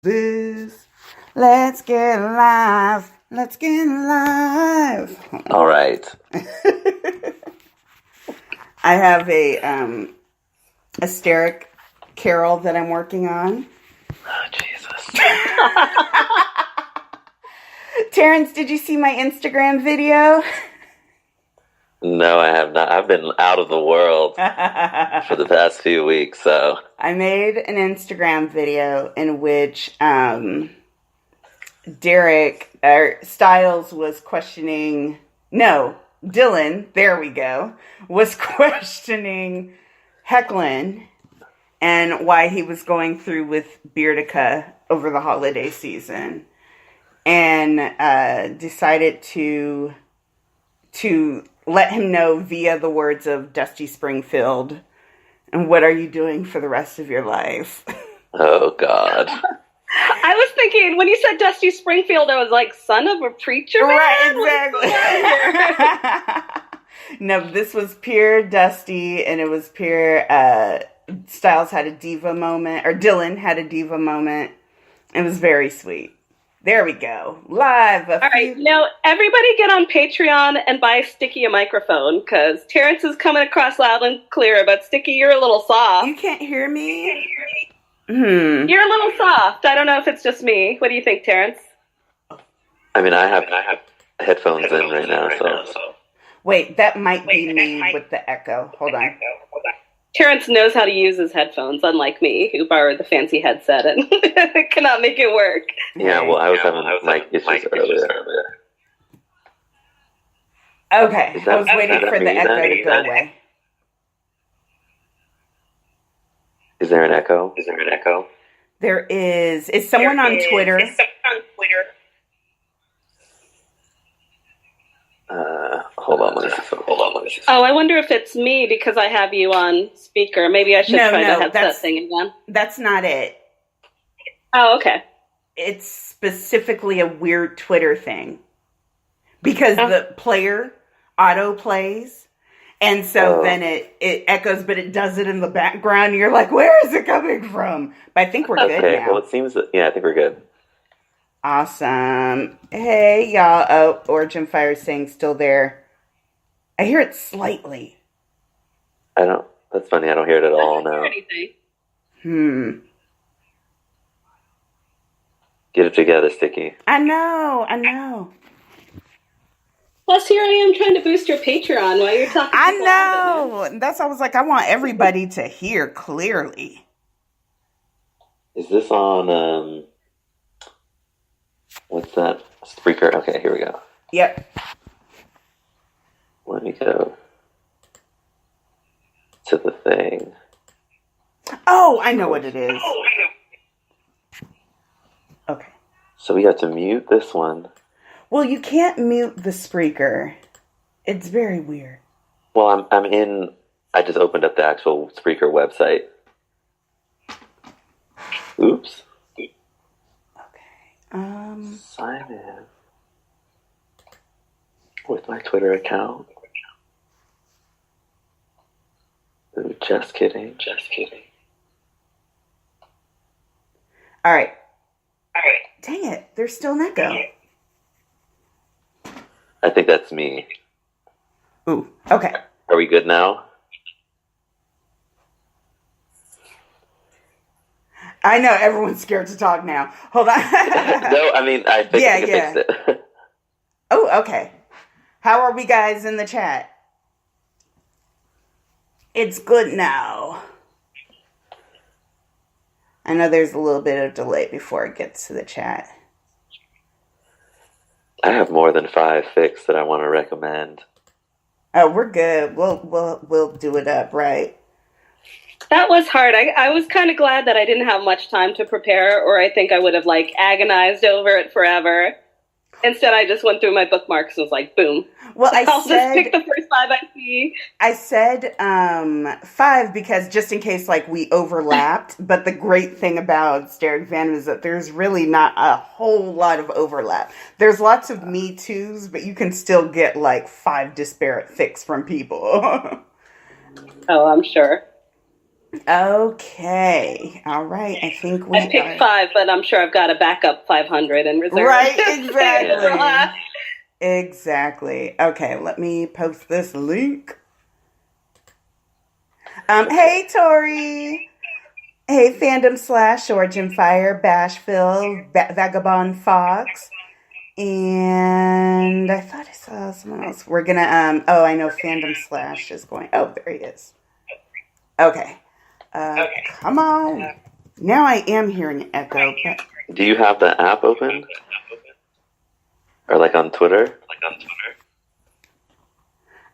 this. Let's get live. Let's get live. All right. I have a hysteric carol that I'm working on. Oh, Jesus. Terrence, did you see my Instagram video? No, I have not. I've been out of the world for the past few weeks, so. I made an Instagram video in which Styles was questioning, Dylan, there we go, was questioning Hecklin and why he was going through with Beardica over the holiday season. And decided to let him know via the words of Dusty Springfield, and what are you doing for the rest of your life? Oh, God. I was thinking, when you said Dusty Springfield, I was like, son of a preacher man? Right, exactly. No, this was pure Dusty, and it was pure, Styles had a diva moment, or Dylan had a diva moment. It was very sweet. There we go. Live. All right. Now, everybody get on Patreon and buy Sticky a microphone, because Terrence is coming across loud and clear, but Sticky, you're a little soft. You can't hear me? You're a little soft. I don't know if it's just me. What do you think, Terrence? I mean, I have headphones in right now, so. Wait, that might be me with the echo. Hold on. Terrence knows how to use his headphones, unlike me, who borrowed the fancy headset and cannot make it work. Yeah, well, I was having mic issues earlier. Okay, I was waiting for the echo to go away. Is there an echo? There is. Is someone on Twitter? Hold on. Oh, I wonder if it's me because I have you on speaker. Maybe I should try the headset thing again. That's not it. Oh, okay. It's specifically a weird Twitter thing. Because the player auto plays, and so then it echoes, but it does it in the background. You're like, where is it coming from? But I think we're good now. Okay, well, it seems that, I think we're good. Awesome. Hey, y'all. Oh, Origin Fire is saying still there. I hear it slightly. That's funny. I don't hear it at all now. Get it together, Sticky. I know. Plus, here I am trying to boost your Patreon while you're talking. I know. That's why I was like, I want everybody to hear clearly. Is this on, what's that? Spreaker. Okay, here we go. Yep. Let me go to the thing. Oh, I know what it is. Okay. So we got to mute this one. Well, you can't mute the Spreaker. It's very weird. Well, I'm in. I just opened up the actual Spreaker website. Oops. Okay. Sign in with my Twitter account. Ooh, just kidding. All right. Dang it. There's still an echo. I think that's me. Ooh. Okay. Are we good now? I know everyone's scared to talk now. Hold on. No, I mean, I think I can fix it. Oh, okay. How are we guys in the chat? It's good now. I know there's a little bit of delay before it gets to the chat. I have more than 5 fics that I want to recommend. Oh, we're good. We'll do it up, right? That was hard. I was kind of glad that I didn't have much time to prepare, or I think I would have agonized over it forever. Instead, I just went through my bookmarks and was like, boom. Well, I'll just pick the first 5 I see. I said 5 because just in case we overlapped. But the great thing about Hysteric Fandom is that there's really not a whole lot of overlap. There's lots of Me Too's, but you can still get 5 disparate fics from people. Oh, I'm sure. Okay. All right. I think we I picked 5, but I'm sure I've got a backup 500 in reserve. Right, exactly. Exactly. Okay, let me post this link. Hey, Tori. Hey, Fandom Slash, Origin Fire, Bashville, Vagabond Fox. And I thought I saw someone else. We're gonna, oh, I know Fandom Slash is going. Oh, there he is. Okay. Come on. Now I am hearing an echo. But... Do you have the app open? Or like on Twitter?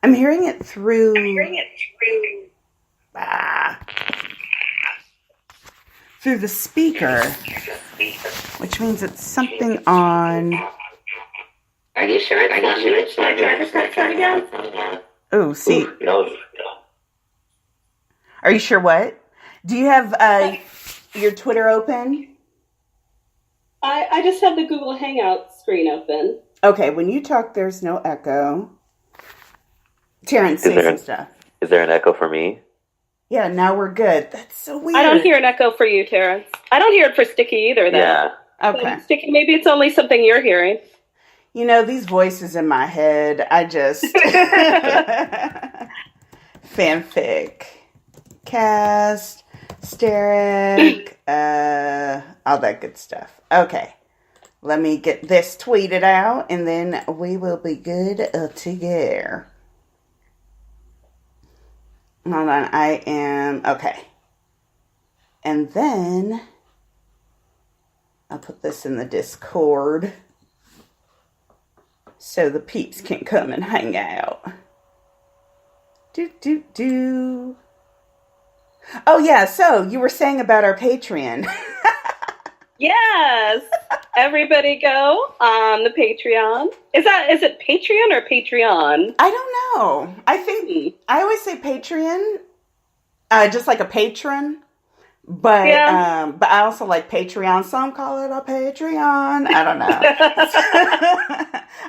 I'm hearing it through. Through the speaker, which means it's something on. Are you sure it's not you? It's my driver's not coming down. Oh, see. No. Are you sure what? Do you have your Twitter open? I just have the Google Hangout screen open. Okay, when you talk, there's no echo. Terrence, say some stuff. Is there an echo for me? Yeah, now we're good. That's so weird. I don't hear an echo for you, Terrence. I don't hear it for Sticky either, though. Yeah. Okay. So, Sticky, maybe it's only something you're hearing. You know, these voices in my head, I just... Fanfic. Cast. Steric. All that good stuff. Okay. Let me get this tweeted out, and then we will be good to go. Hold on, I am... Okay. And then... I'll put this in the Discord so the peeps can come and hang out. Do. Oh, yeah, so you were saying about our Patreon. Yes. Everybody go on the Patreon. Is it Patreon or Patreon? I don't know. I think I always say Patreon, just like a patron. But Yeah. But I also like Patreon. Some call it a Patreon. I don't know.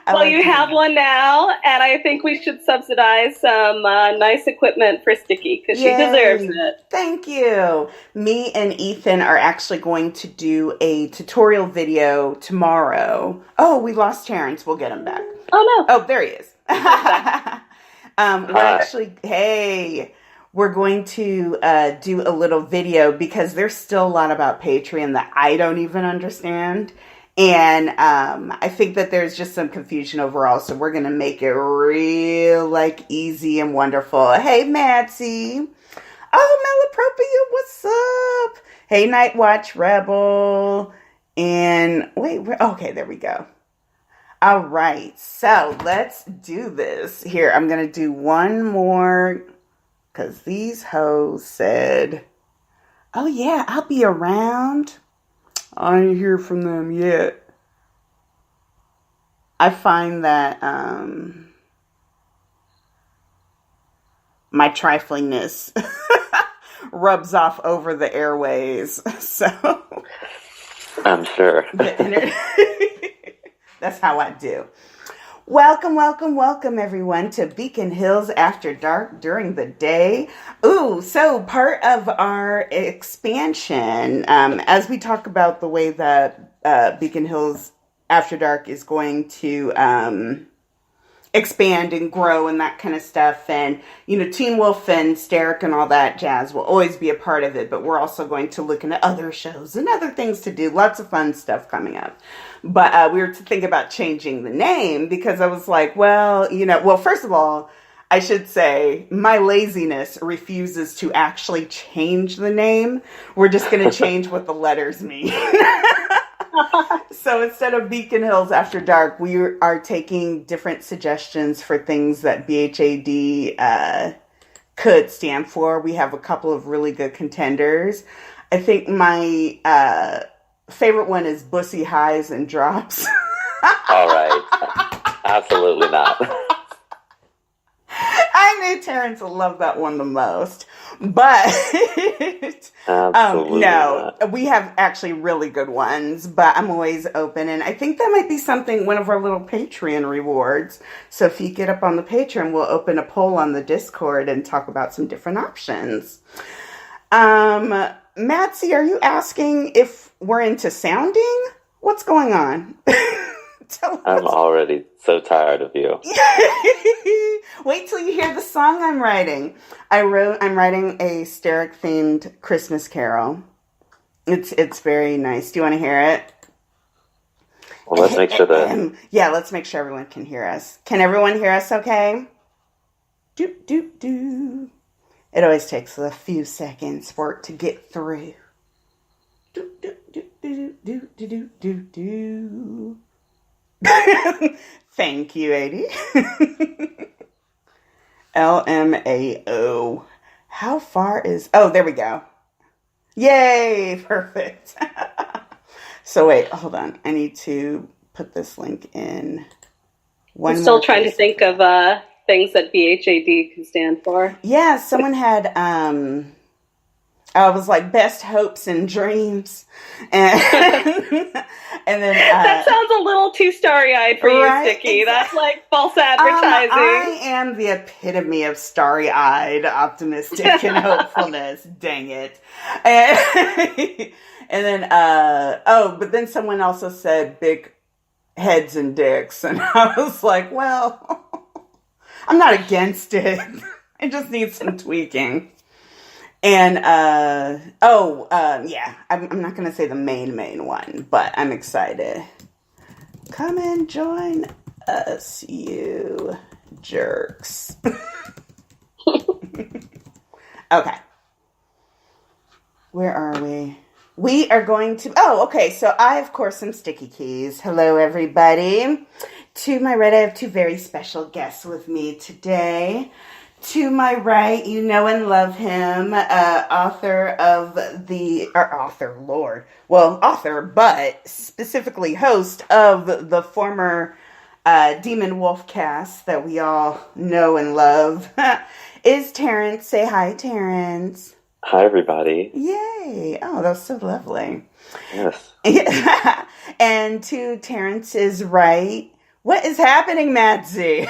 Well, you have one now, and I think we should subsidize some nice equipment for Sticky because she deserves it. Thank you. Me and Ethan are actually going to do a tutorial video tomorrow. Oh, we lost Terrence. We'll get him back. Oh, no. Oh, there he is. We're actually, hey, we're going to do a little video because there's still a lot about Patreon that I don't even understand. And I think that there's just some confusion overall. So we're going to make it real, like, easy and wonderful. Hey, Matsy. Oh, Malapropia, what's up? Hey, Night Watch Rebel. And wait, okay, there we go. All right, so let's do this. Here, I'm going to do one more because these hoes said, oh, yeah, I'll be around. I ain't hear from them yet. I find that my triflingness rubs off over the airways. So I'm sure. That's how I do. Welcome, everyone, to Beacon Hills After Dark during the day. Ooh, so part of our expansion, as we talk about the way that Beacon Hills After Dark is going to expand and grow and that kind of stuff. And, you know, Teen Wolf and Steric and all that jazz will always be a part of it. But we're also going to look into other shows and other things to do. Lots of fun stuff coming up. But we were to think about changing the name because I was like, well, you know, well, first of all, I should say my laziness refuses to actually change the name. We're just going to change what the letters mean. So instead of Beacon Hills After Dark, we are taking different suggestions for things that BHAD could stand for. We have a couple of really good contenders. I think my favorite one is Bussy Highs and Drops. All right. Absolutely not. I knew Terrence would love that one the most. But no, not. we have actually really good ones, but I'm always open. And I think that might be something, one of our little Patreon rewards. So if you get up on the Patreon, we'll open a poll on the Discord and talk about some different options. Matsy, are you asking if we're into sounding? What's going on? I'm already so tired of you. Wait till you hear the song I'm writing. I'm writing a Steric themed Christmas carol. It's very nice. Do you want to hear it? Well, let's make sure that... Yeah, let's make sure everyone can hear us. Can everyone hear us okay? Doop, doop, doop. It always takes a few seconds for it to get through. Doop, doop, doop, doop, doop, doop, doop, doop, doop. Thank you, AD. LMAO. How far is... Oh, there we go. Yay! Perfect. So wait, hold on. I need to put this link in. I'm still trying to think of things that BHAD can stand for. Yeah, someone had, I was like, best hopes and dreams. And, and then... that sounds a little too starry-eyed for you, Sticky. Exactly. That's like false advertising. I am the epitome of starry-eyed, optimistic, and hopefulness. Dang it. And then, but then someone also said big heads and dicks. And I was like, well, I'm not against it. I just need some tweaking. And, yeah, I'm not going to say the main one, but I'm excited. Come and join us, you jerks. Okay. Where are we? We are going to... Oh, okay. So I, of course, am Sticky Keys. Hello, everybody. To my right, I have two very special guests with me today. To my right, you know and love him, author, but specifically host of the former Demon Wolf cast that we all know and love, is Terrence. Say hi, Terrence. Hi, everybody. Yay. Oh, that was so lovely. Yes. And to Terrence's right, what is happening, Madsy?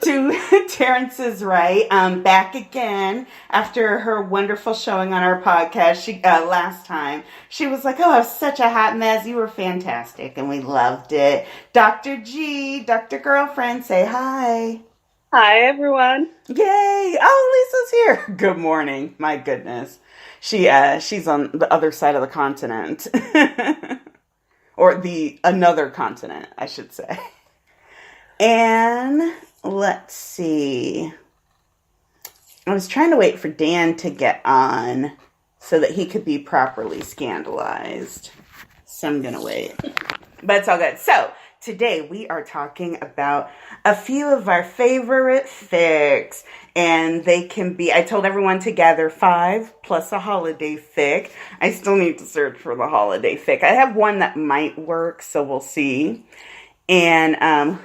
To Terrence's right, back again after her wonderful showing on our podcast. She last time she was like, "Oh, I was such a hot mess. You were fantastic, and we loved it." Dr. G, Dr. Girlfriend, say hi. Hi, everyone. Yay! Oh, Lisa's here. Good morning. My goodness, she's on the other side of the continent, or another continent, I should say, and. Let's see. I was trying to wait for Dan to get on so that he could be properly scandalized. So I'm going to wait. But it's all good. So today we are talking about a few of our favorite fics. And they can be, I told everyone to gather 5 plus a holiday fic. I still need to search for the holiday fic. I have one that might work, so we'll see. And,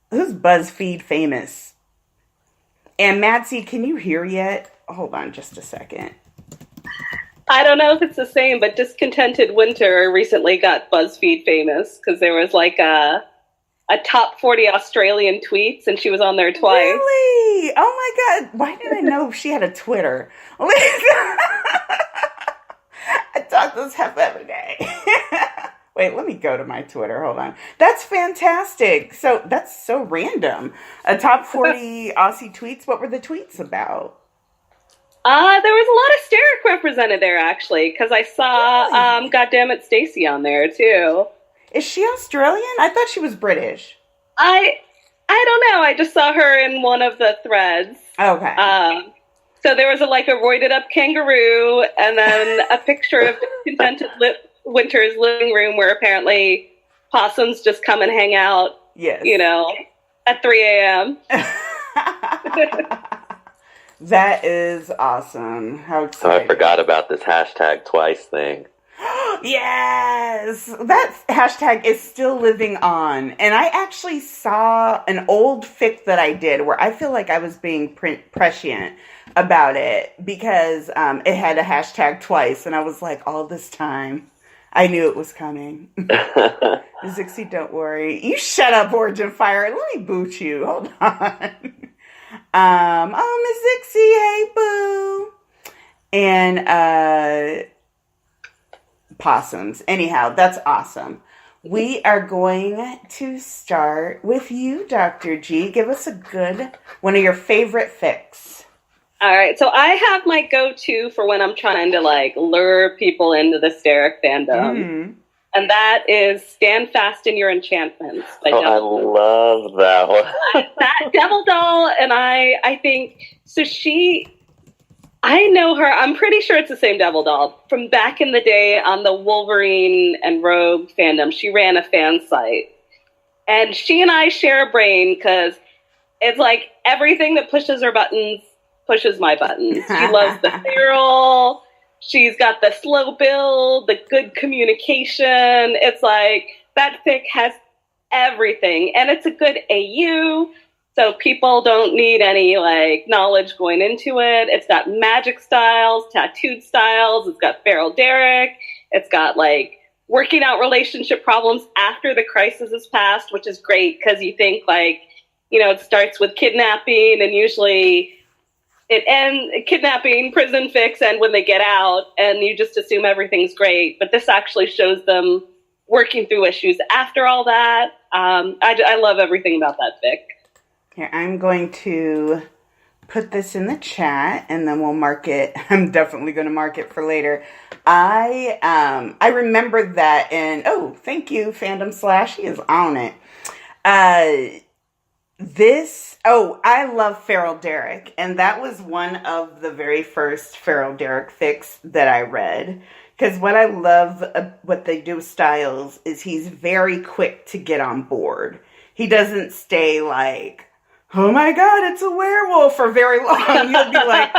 who's BuzzFeed famous? And Madsy, can you hear yet? Hold on just a second. I don't know if it's the same, but Discontented Winter recently got BuzzFeed famous because there was like a top 40 Australian tweets, and she was on there twice. Really? Oh my God. Why did I know she had a Twitter? I talk this half every day. Wait, let me go to my Twitter. Hold on. That's fantastic. So that's so random. A top 40 Aussie tweets. What were the tweets about? There was a lot of Steric represented there, actually, because I saw Really? Goddammit Stacey on there, too. Is she Australian? I thought she was British. I don't know. I just saw her in one of the threads. Okay. So there was a roided up kangaroo, and then a picture of Discontented Winter's living room where apparently possums just come and hang out, yes. At 3 a.m. That is awesome. How So exciting. I forgot about this hashtag twice thing. Yes! That hashtag is still living on. And I actually saw an old fic that I did where I feel like I was being prescient about it because it had a hashtag twice. And I was like, all this time, I knew it was coming. Zixie, don't worry. You shut up, Origin Fire. Let me boot you. Hold on. Miss Zixie, hey, boo. and possums. Anyhow, that's awesome. We are going to start with you, Dr. G. Give us one of your favorite fics. All right, so I have my go-to for when I'm trying to lure people into the Steric fandom, and that is "Stand Fast in Your Enchantments" by Devil. I love that one. That Devil Doll, and I think so. I know her. I'm pretty sure it's the same Devil Doll from back in the day on the Wolverine and Rogue fandom. She ran a fan site, and she and I share a brain because it's like everything that pushes her buttons pushes my buttons. She loves the feral. She's got the slow build, the good communication. It's like that fic has everything, and it's a good AU. So people don't need any knowledge going into it. It's got magic styles, tattooed styles. It's got feral Derek. It's got working out relationship problems after the crisis has passed, which is great because you think it starts with kidnapping, and usually it ends kidnapping, prison fics, and when they get out, and you just assume everything's great. But this actually shows them working through issues after all that. I love everything about that fic. Here, I'm going to put this in the chat, and then we'll mark it. I'm definitely going to mark it for later. I remember that, and thank you, Fandom Slash. He is on it. I love Feral Derek, and that was one of the very first Feral Derek fics that I read. Because what I love, what they do with Styles, is he's very quick to get on board. He doesn't stay oh my God, it's a werewolf for very long. He'll be like,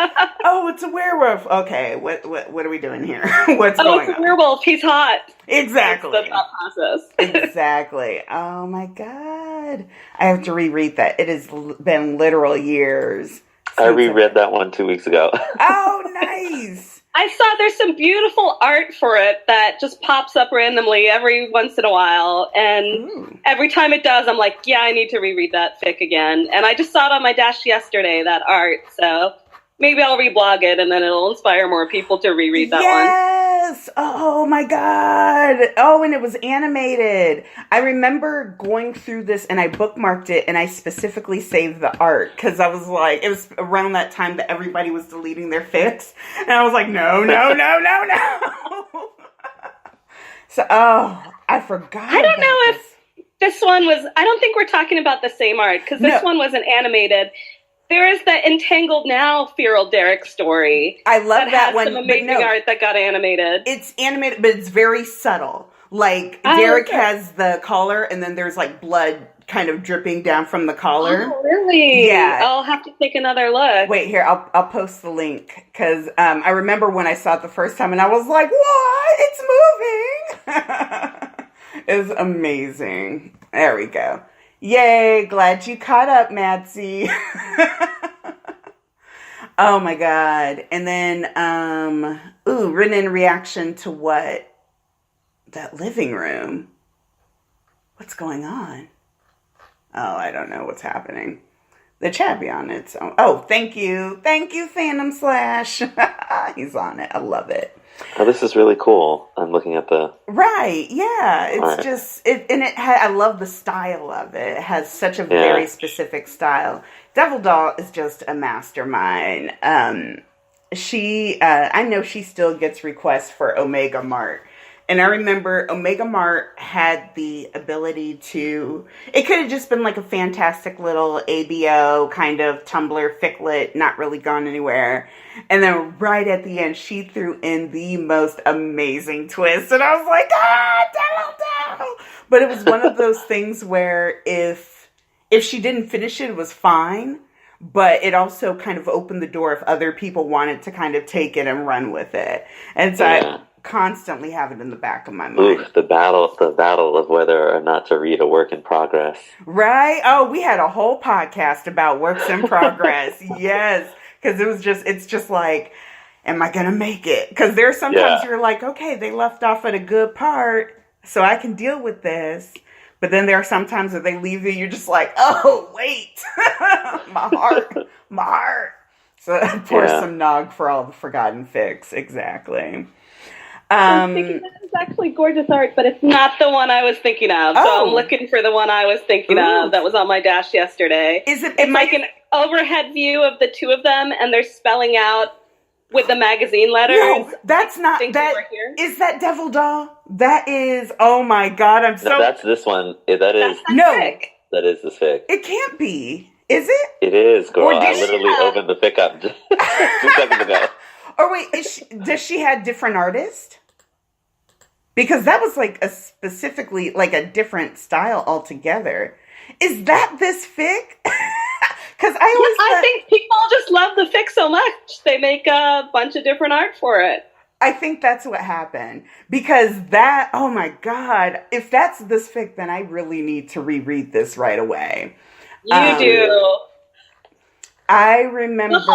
oh, it's a werewolf. Okay, what are we doing here? What's going on? It's a werewolf. He's hot. Exactly. That's the thought process. Exactly. Oh my God. I have to reread that. It has been literal years. I reread that one 2 weeks ago. Oh, nice. I saw there's some beautiful art for it that just pops up randomly every once in a while. And every time it does, I'm like, yeah, I need to reread that fic again. And I just saw it on my dash yesterday, that art. So maybe I'll reblog it, and then it'll inspire more people to reread that one. Yes! Oh my God. Oh, and it was animated. I remember going through this, and I bookmarked it, and I specifically saved the art, because I was like, it was around that time that everybody was deleting their fics, and I was like, no. So, I forgot. I don't know if this one was, I don't think we're talking about the same art, because this one wasn't animated. There is the Entangled Now Feral Derek story. I love that one. Some amazing art that got animated. It's animated, but it's very subtle. Derek has the collar, and then there's blood kind of dripping down from the collar. Oh, really? Yeah. I'll have to take another look. Wait, here, I'll post the link, because I remember when I saw it the first time, and I was like, what? It's moving! It was amazing. There we go. Yay, glad you caught up, Madsy. Oh my God. And then, written in reaction to what? That living room. What's going on? Oh, I don't know what's happening. The chat be on its own. Oh, thank you. Thank you, Phantom Slash. He's on it. I love it. Oh, this is really cool. I'm looking at the... Right, yeah. It's just... I love the style of it. It has such a very specific style. Devil Doll is just a mastermind. I know she still gets requests for Omega Mart. And I remember Omega Mart had the ability to... It could have just been a fantastic little ABO kind of Tumblr ficlet, not really gone anywhere. And then right at the end, she threw in the most amazing twist. And I was like, Devil. But it was one of those things where if she didn't finish it, it was fine. But it also kind of opened the door if other people wanted to kind of take it and run with it. And so I constantly have it in the back of my mind. Ooh, the battle of whether or not to read a work in progress. Right? Oh, we had a whole podcast about works in progress. Yes. Because it's just am I going to make it? Because there's sometimes you're like, okay, they left off at a good part, so I can deal with this. But then there are some times that they leave you, you're just like, oh, wait. My heart. So pour Yeah. some nog for all the forgotten fics. Exactly. I'm thinking that is actually gorgeous art, but it's not the one I was thinking of. So Oh. I'm looking for the one I was thinking Ooh. of that was on my dash yesterday. Is it? It's like an overhead view of the two of them, and they're spelling out with the magazine letters. No, that's not Think that. over here? Is that Devil Doll? That is. Oh my God! I'm so. No, that's this one. That is No. Fic. that is the fic. It can't be. Is it? It is, girl. Or did I she literally have- opened the fic up just 2 seconds ago. Or wait, does she have different artists? Because that was like a specifically like a different style altogether. Is that this fic? Because I think people just love the fic so much. They make a bunch of different art for it. I think that's what happened. Because that, oh my God, if that's this fic, then I really need to reread this right away. You do. I remember The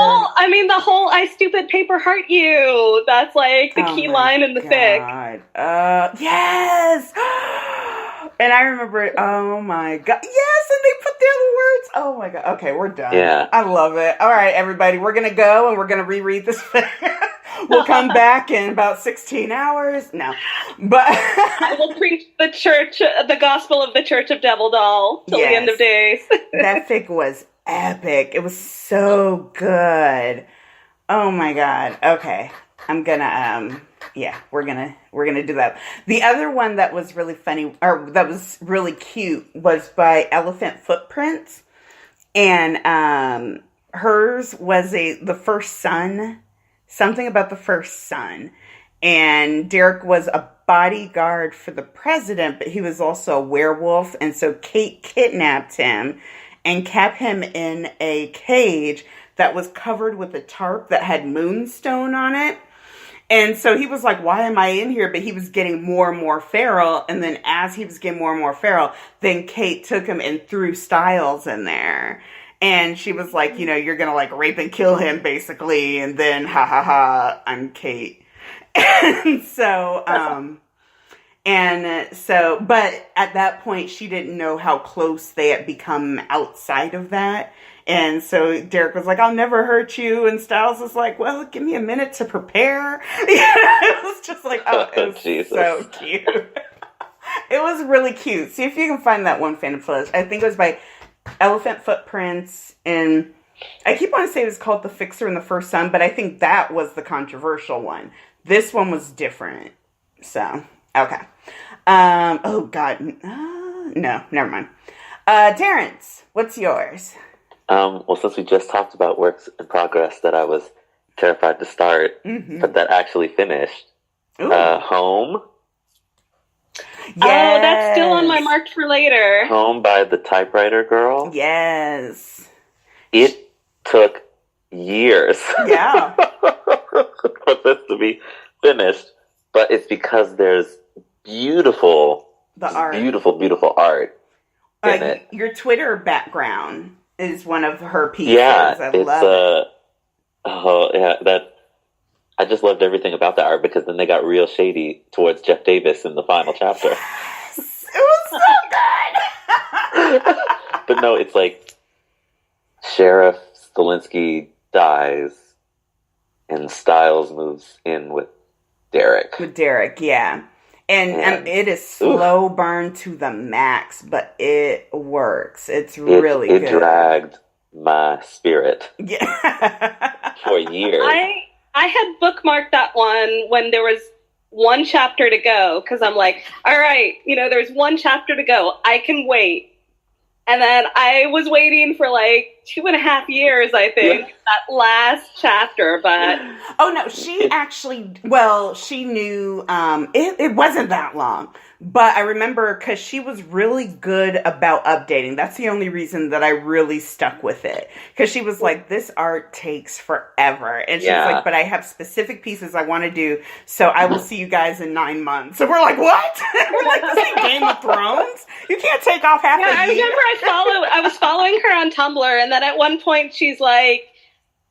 whole I stupid paper heart you. That's like the key line in the fic. Yes! And I remember, oh my God. Yes, and they put their words. Oh my God. Okay, we're done. Yeah. I love it. All right, everybody, we're going to go and we're going to reread this fic. We'll come back in about 16 hours. No. But I will preach the gospel of the Church of Devil Doll till the end of days. That fic was epic. It was so good. Oh my God. Okay. I'm gonna we're gonna do that. The other one that was really funny or that was really cute was by Elephant Footprints. And hers was the first son. Something about the first son. And Derek was a bodyguard for the president, but he was also a werewolf. And so Kate kidnapped him and kept him in a cage that was covered with a tarp that had moonstone on it. And so he was like, why am I in here? But he was getting more and more feral. And then as he was getting more and more feral, then Kate took him and threw Styles in there. And she was like, you're going to like rape and kill him basically. And then, ha ha ha, I'm Kate. And so, but at that point, she didn't know how close they had become outside of that. And so Derek was like, I'll never hurt you. And Styles was like, well, give me a minute to prepare. It was just like, it was Jesus. So cute. It was really cute. See if you can find that one fan footage. I think it was by Elephant Footprints. And I keep wanting to say it was called The Fixer and the First Son, but I think that was the controversial one. This one was different. So, okay. Oh, God. No, never mind. Terrence, what's yours? Well, since we just talked about works in progress that I was terrified to start, but that actually finished, Home. Yes. Oh, that's still on my marked for later. Home by the Typewriter Girl. Yes. It took years Yeah. for this to be finished, but it's because there's beautiful art in it. Your Twitter background is one of her pieces. Yeah, I love it. I just loved everything about that art because then they got real shady towards Jeff Davis in the final chapter. Yes, it was so good. But no, it's like Sheriff Stilinski dies and Styles moves in with Derek. With Derek, yeah. And it is slow burn to the max, but it works. It's really good. It dragged my spirit for years. I had bookmarked that one when there was one chapter to go, because I'm like, all right, there's one chapter to go. I can wait. And then I was waiting for like 2.5 years, I think, that last chapter, but... Oh, no, she knew, it wasn't that long, but I remember because she was really good about updating. That's the only reason that I really stuck with it. Because she was like, this art takes forever. And she was like, but I have specific pieces I want to do, so I will see you guys in 9 months. So we're like, what? We're like, this ain't Game of Thrones? You can't take off half a year. I remember I was following her on Tumblr, and then at one point she's like,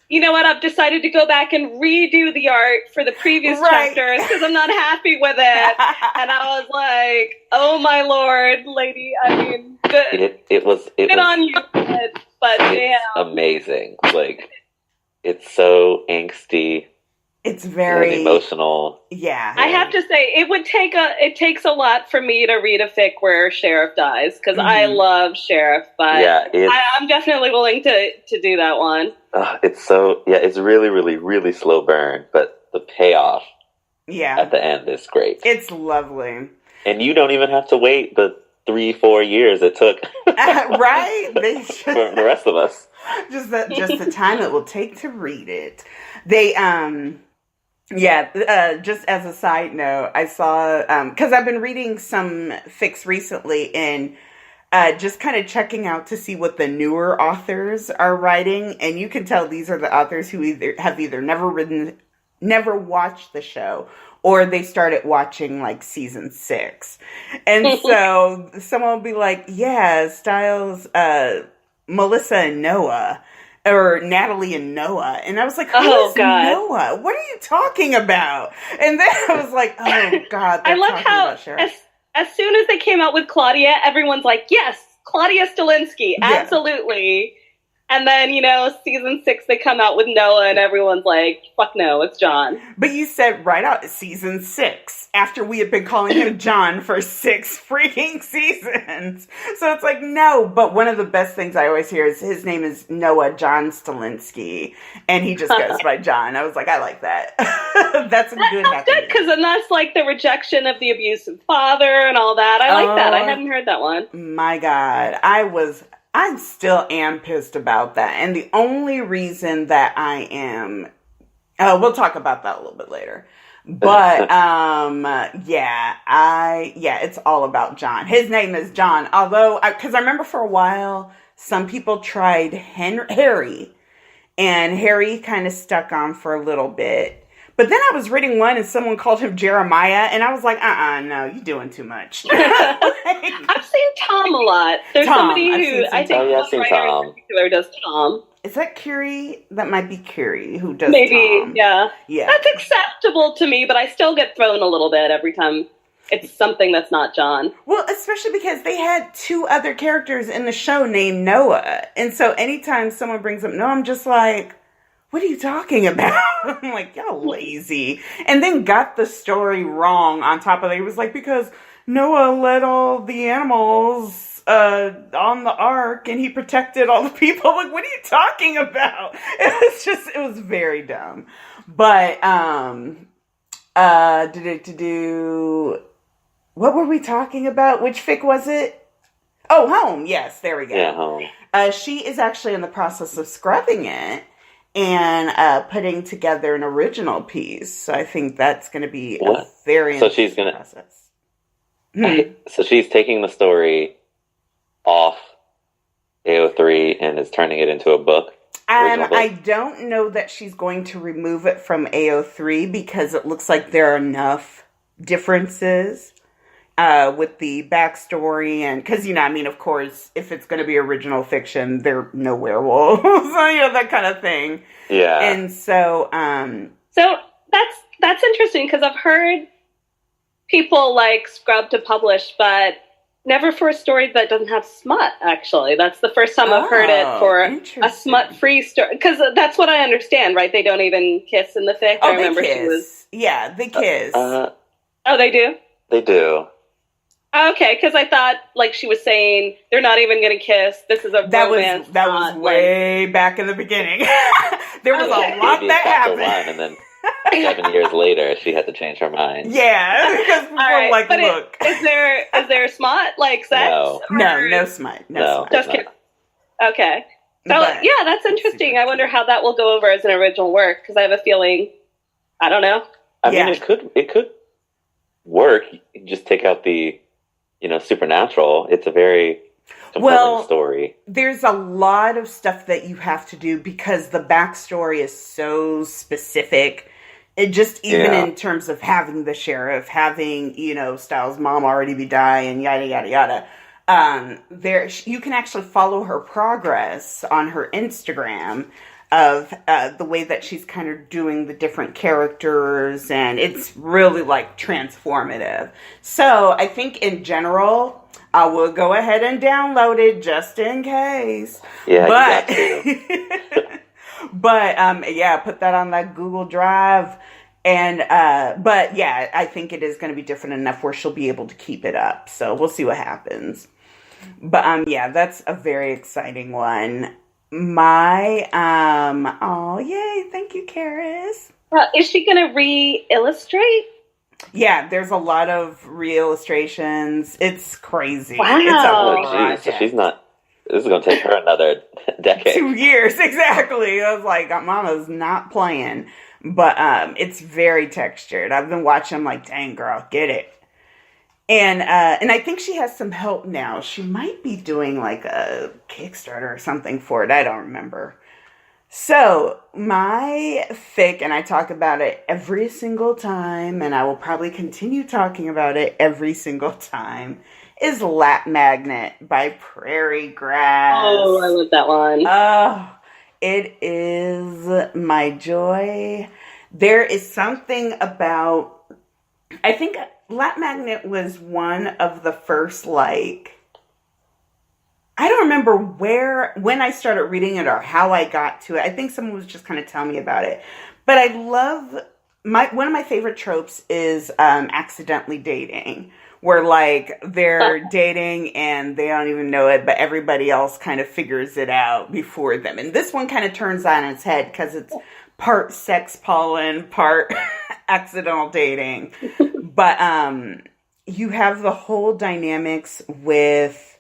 you know what, I've decided to go back and redo the art for the previous chapters because I'm not happy with it. And I was like, oh my lord, lady, I mean, good. It was on you, but damn. Amazing. Like, It's so angsty It's and very emotional. yeah. I have to say, it takes a lot for me to read a fic where Sheriff dies, because I love Sheriff, but Yeah, I'm definitely willing to do that one. it's really, really, really slow burn, but the payoff Yeah. at the end is great. It's lovely. And you don't even have to wait the 3-4 years it took Right? for the rest of us. Just the time it will take to read it. They just as a side note, I saw because I've been reading some fics recently and just kind of checking out to see what the newer authors are writing, and you can tell these are the authors who either never watched the show, or they started watching like season 6. And so someone will be like, yeah, Styles, Melissa and Noah, or Natalie and Noah. And I was like, who's Noah? What are you talking about? And then I was like, oh God. I love how as soon as they came out with Claudia, everyone's like, yes, Claudia Stilinski, absolutely. And then, season 6, they come out with Noah, and everyone's like, fuck no, it's John. But you said right out, season 6, after we had been calling him John for 6 freaking seasons. So it's like, no. But one of the best things I always hear is his name is Noah John Stilinski, and he just goes by John. I was like, I like that. That's a good That's good, because then that's like the rejection of the abusive father and all that. I like that. I hadn't heard that one. My God. I still am pissed about that. And the only reason that I am, we'll talk about that a little bit later. But, it's all about John. His name is John. Although, because I remember for a while, some people tried Harry. And Harry kind of stuck on for a little bit. But then I was reading one and someone called him Jeremiah, and I was like, no, you're doing too much. I've seen Tom a lot. There's somebody who I think I've seen Tom. in particular does Tom. Is that Curie? That might be Curie who does Tom. Yeah. Yeah. That's acceptable to me, but I still get thrown a little bit every time it's something that's not John. Well, especially because they had 2 other characters in the show named Noah. And so anytime someone brings up Noah, I'm just like, what are you talking about? I'm like, y'all lazy. And then got the story wrong on top of it. It was like, because Noah led all the animals on the ark and he protected all the people. Like, what are you talking about? It was very dumb. But, what were we talking about? Which fic was it? Oh, Home. Yes, there we go. Yeah, Home. She is actually in the process of scrubbing it and putting together an original piece. So I think that's going to be a very interesting process. So she's taking the story off AO3 and is turning it into a book? I don't know that she's going to remove it from AO3 because it looks like there are enough differences with the backstory, and because of course, if it's going to be original fiction, there are no werewolves, that kind of thing. Yeah, and so that's interesting because I've heard people like scrub to publish, but never for a story that doesn't have smut. Actually, that's the first time I've heard it for a smut-free story, because that's what I understand, right? They don't even kiss in the fic. Oh, I remember they kiss. She was. Yeah, they kiss. Oh, they do. They do. Okay, because I thought, like she was saying, they're not even going to kiss. This is a romance. That was way back in the beginning. There was a lot that happened. And then 7 years later, she had to change her mind. Yeah, because people right, like, look. Is there smut, like sex? No smut. No smut. Just kidding. Okay. So, yeah, that's interesting. I wonder how that will go over as an original work, because I have a feeling, I don't know. I mean, it could work. You just take out the supernatural. It's a very compelling story. There's a lot of stuff that you have to do because the backstory is so specific. It just in terms of having the sheriff, having Styles' mom already be dying, yada yada yada. You can actually follow her progress on her Instagram of the way that she's kind of doing the different characters, and it's really like transformative. So I think in general, I will go ahead and download it just in case. Yeah, but you got to. But yeah, put that on that Google Drive. And but yeah, I think it is going to be different enough where she'll be able to keep it up. So we'll see what happens. But yeah, that's a very exciting one. My oh yay, thank you, Karis. Is she gonna re-illustrate? Yeah, there's a lot of re-illustrations. It's crazy. Wow. It's a whole Geez, so project. she's not. This is going to take her another decade. 2 years, exactly. I was like, Mama's not playing. But it's very textured. I've been watching, I'm like, dang girl, get it. And I think she has some help now. She might be doing like a Kickstarter or something for it. I don't remember. So my fic, and I talk about it every single time, and I will probably continue talking about it every single time, is Lap Magnet by Prairie Grass. Oh, I love that one. Oh, it is my joy. There is something about, I think Lap Magnet was one of the first, like, I don't remember when I started reading it or how I got to it. I think someone was just kind of telling me about it. But I love, one of my favorite tropes is accidentally dating. Where, like, they're dating and they don't even know it, but everybody else kind of figures it out before them. And this one kind of turns on its head because it's part sex pollen, part accidental dating. But you have the whole dynamics with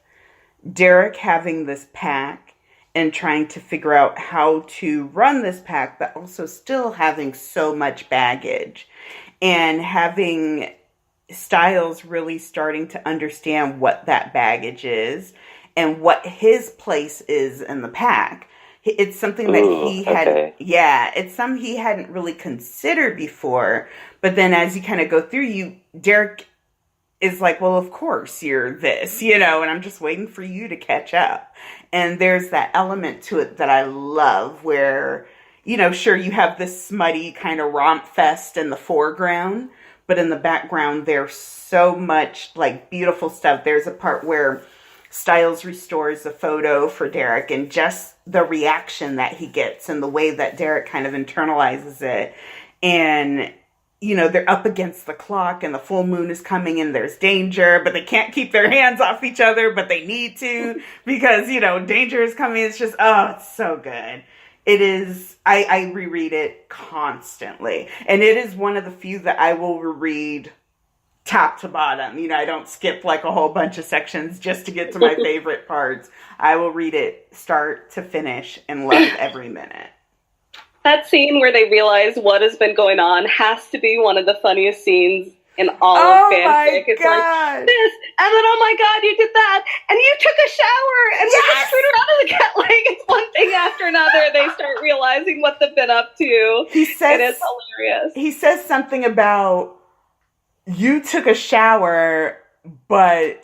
Derek having this pack and trying to figure out how to run this pack, but also still having so much baggage. And having Styles really starting to understand what that baggage is and what his place is in the pack. It's something that he had, it's something he hadn't really considered before. But then as you kind of go through, Derek is like, well, of course you're this, and I'm just waiting for you to catch up. And there's that element to it that I love where, sure, you have this smutty kind of romp fest in the foreground, but in the background, there's so much like beautiful stuff. There's a part where Styles restores a photo for Derek and just the reaction that he gets and the way that Derek kind of internalizes it. And, they're up against the clock and the full moon is coming and there's danger, but they can't keep their hands off each other, but they need to because, danger is coming. It's just, it's so good. It is, I reread it constantly. And it is one of the few that I will reread top to bottom. I don't skip like a whole bunch of sections just to get to my favorite parts. I will read it start to finish and love every minute. That scene where they realize what has been going on has to be one of the funniest scenes in all of fanfic. It's like this, and then oh my god, you did that, and you took a shower, and you just screwed around in the cat. Like it's one thing after another. They start realizing what they've been up to. He says, and it's hilarious. He says something about you took a shower, but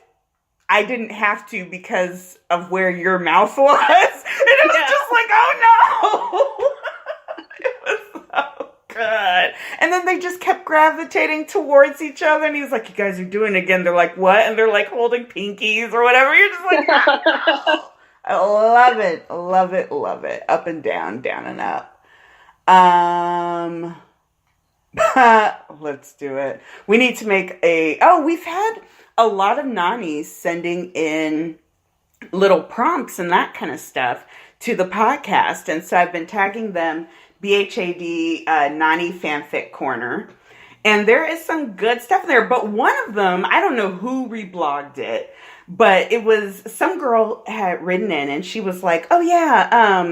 I didn't have to because of where your mouth was, and it was just like, oh no. It was so good. And then they just kept gravitating towards each other. And he was like, you guys are doing it again. They're like, what? And they're like holding pinkies or whatever. You're just like, oh. I love it. Love it. Love it. Up and down and up. Let's do it. We need to make we've had a lot of nannies sending in little prompts and that kind of stuff to the podcast. And so I've been tagging them BHAD Nani Fanfic Corner. And there is some good stuff there. But one of them, I don't know who reblogged it, but it was some girl had written in and she was like, oh yeah,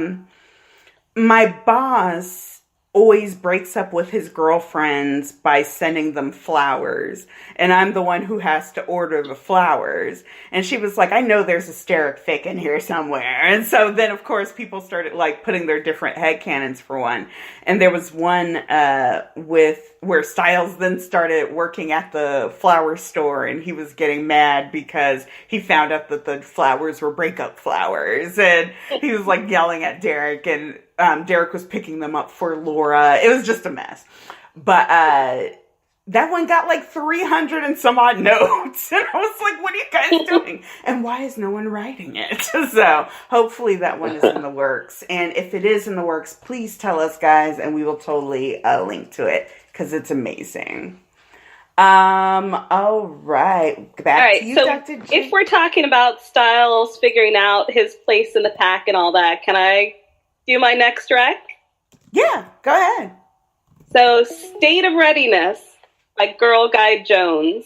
my boss always breaks up with his girlfriends by sending them flowers. And I'm the one who has to order the flowers. And she was like, I know there's a steric fic in here somewhere. And so then, of course, people started like putting their different headcanons for one. And there was one where Styles then started working at the flower store and he was getting mad because he found out that the flowers were breakup flowers. And he was like yelling at Derek and Derek was picking them up for Laura. It was just a mess. But that one got like 300 and some odd notes. And I was like, what are you guys guys doing? And why is no one writing it? So hopefully that one is in the works. And if it is in the works, please tell us, guys, and we will totally link to it because it's amazing. All right. Back to you, so Dr. G. if we're talking about Styles figuring out his place in the pack and all that, can I do my next rec? Yeah, go ahead. So, State of Readiness by Girl Guide Jones.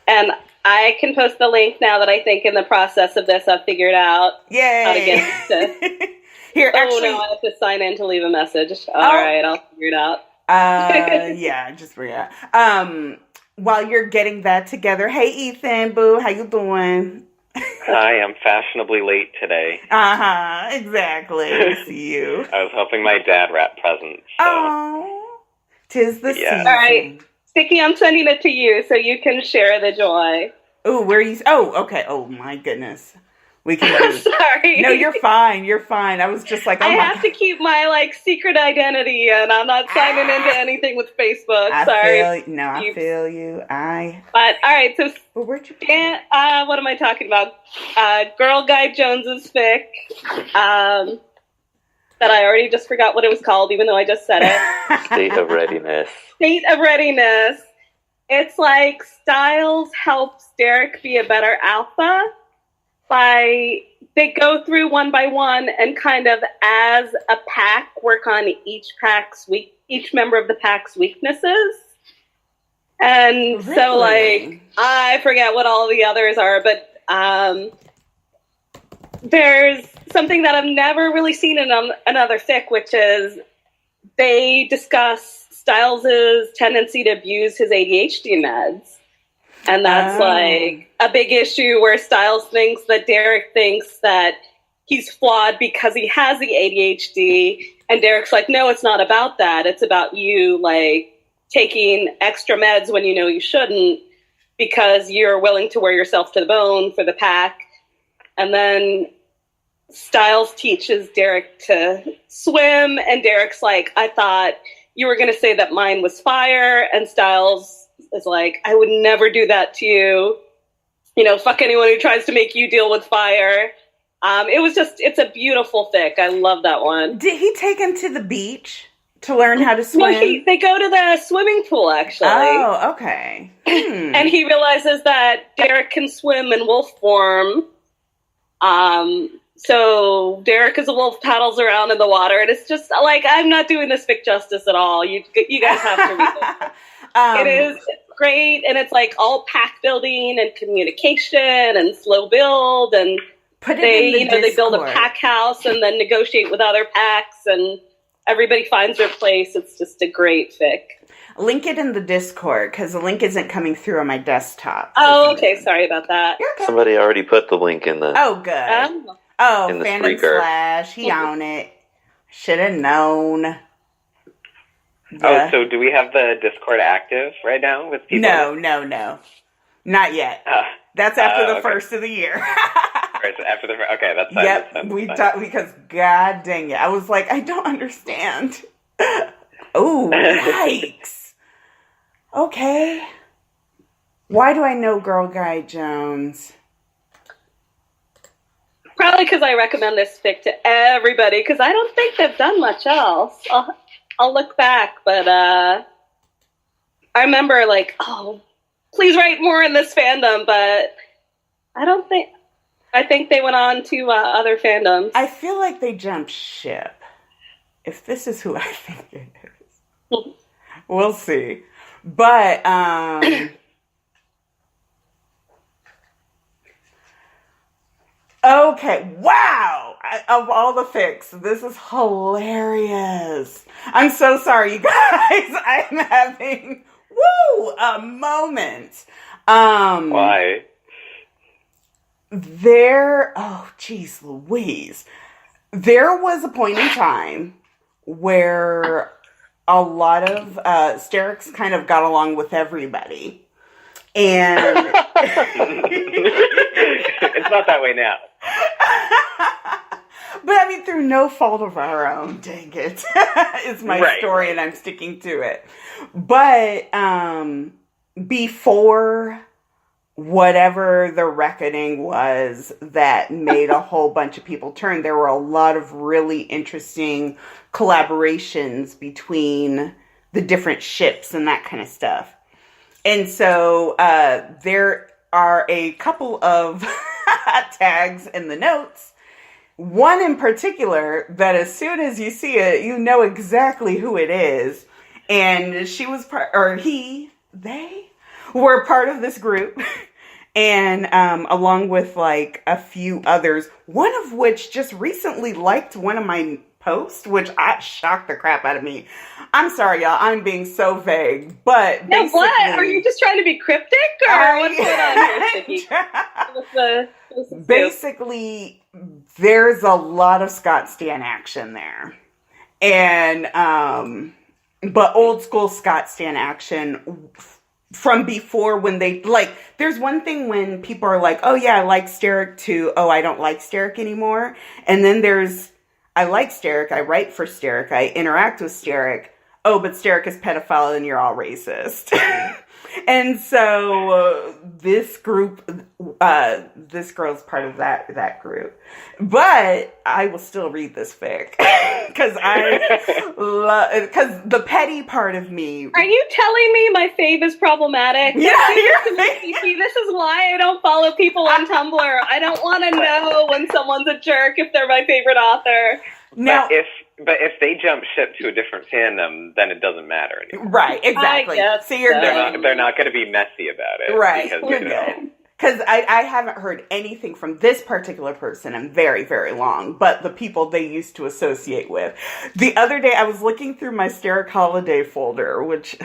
And I can post the link now that I think in the process of this I've figured out how to get to. Here, actually, no, I have to sign in to leave a message. All right, I'll figure it out. Yeah, just bring it up. While you're getting that together, hey Ethan, boo, how you doing? I am fashionably late today. Exactly. I see you. I was helping my dad wrap presents. So. Oh, 'tis the season. All right, Sticky, I'm sending it to you so you can share the joy. Oh, where are you? Oh, okay. Oh my goodness. We can do. Sorry. No, you're fine. You're fine. I was just like, oh I have to keep my secret identity, and I'm not signing into anything with Facebook. Sorry. I feel you. But all right, so where'd you? What am I talking about? Girl Guide Jones's fic. That I already just forgot what it was called, even though I just said it. State of Readiness. State of Readiness. It's like Styles helps Derek be a better alpha. They go through one by one and kind of as a pack work on each member of the pack's weaknesses. And so I forget what all the others are, but there's something that I've never really seen in another fic, which is they discuss Styles' tendency to abuse his ADHD meds. And that's a big issue where Styles thinks that Derek thinks that he's flawed because he has the ADHD. And Derek's like, no, it's not about that. It's about you, taking extra meds when you know you shouldn't because you're willing to wear yourself to the bone for the pack. And then Styles teaches Derek to swim. And Derek's like, I thought you were going to say that mine was fire. And Styles is like, I would never do that to you. Fuck anyone who tries to make you deal with fire. It's a beautiful fic. I love that one. Did he take him to the beach to learn how to swim? No, they go to the swimming pool, actually. Oh, okay. And he realizes that Derek can swim in wolf form. So Derek as a wolf paddles around in the water, and it's just I'm not doing this fic justice at all. You guys have to read it. It's great, and it's all pack building and communication and slow build, and they build a pack house and then negotiate with other packs, and everybody finds their place. It's just a great fic. Link it in the Discord because the link isn't coming through on my desktop. Oh, okay. Sorry about that. Okay. Somebody already put the link in the. Oh, good. In the Fandom Spreaker. Slash. He on it. Should have known. Oh, so do we have the Discord active right now with people? No. Not yet. That's after the first of the year. Right, so after okay, that's fine. Yep, we thought because god dang it, I was like, I don't understand. Oh, yikes. Okay. Why do I know Girl Guide Jones? Probably because I recommend this fic to everybody because I don't think they've done much else. I'll look back, but I remember please write more in this fandom, but I think they went on to other fandoms. I feel like they jumped ship. If this is who I think it is. We'll see. But, okay, wow! Of all the fics, this is hilarious. I'm so sorry, you guys. I'm having, a moment. Why? Oh, geez Louise. There was a point in time where a lot of Sterix kind of got along with everybody. And it's not that way now. But I mean, through no fault of our own, dang it. It's my story and I'm sticking to it. But before whatever the reckoning was that made a whole bunch of people turn. There were a lot of really interesting collaborations between the different ships and that kind of stuff. And so there are a couple of tags in the notes. One in particular that as soon as you see it, you know exactly who it is. And she was they were part of this group. And along with like a few others, one of which just recently liked one of my posts, which shocked the crap out of me. I'm sorry, y'all. I'm being so vague, but yeah, what? Are you just trying to be cryptic, or what's going on here, Basically, there's a lot of Scott Stan action there, and but old school Scott Stan action from before when they like. There's one thing when people are like, "Oh yeah, I like Steric," to "Oh, I don't like Steric anymore," and then there's I like Steric, I write for Steric, I interact with Steric. Oh, but Steric is pedophile and you're all racist. And so this group, this girl's part of that group. But I will still read this fic because because the petty part of me. Are you telling me my fave is problematic? Yeah, See, this is why I don't follow people on Tumblr. I don't want to know when someone's a jerk if they're my favorite author. Now, but if they jump ship to a different fandom, then it doesn't matter anymore. Right, exactly. So you're they're not going to be messy about it, right? Because, you're good. Because I haven't heard anything from this particular person in very, very long, but the people they used to associate with. The other day, I was looking through my Steric Holiday folder, which,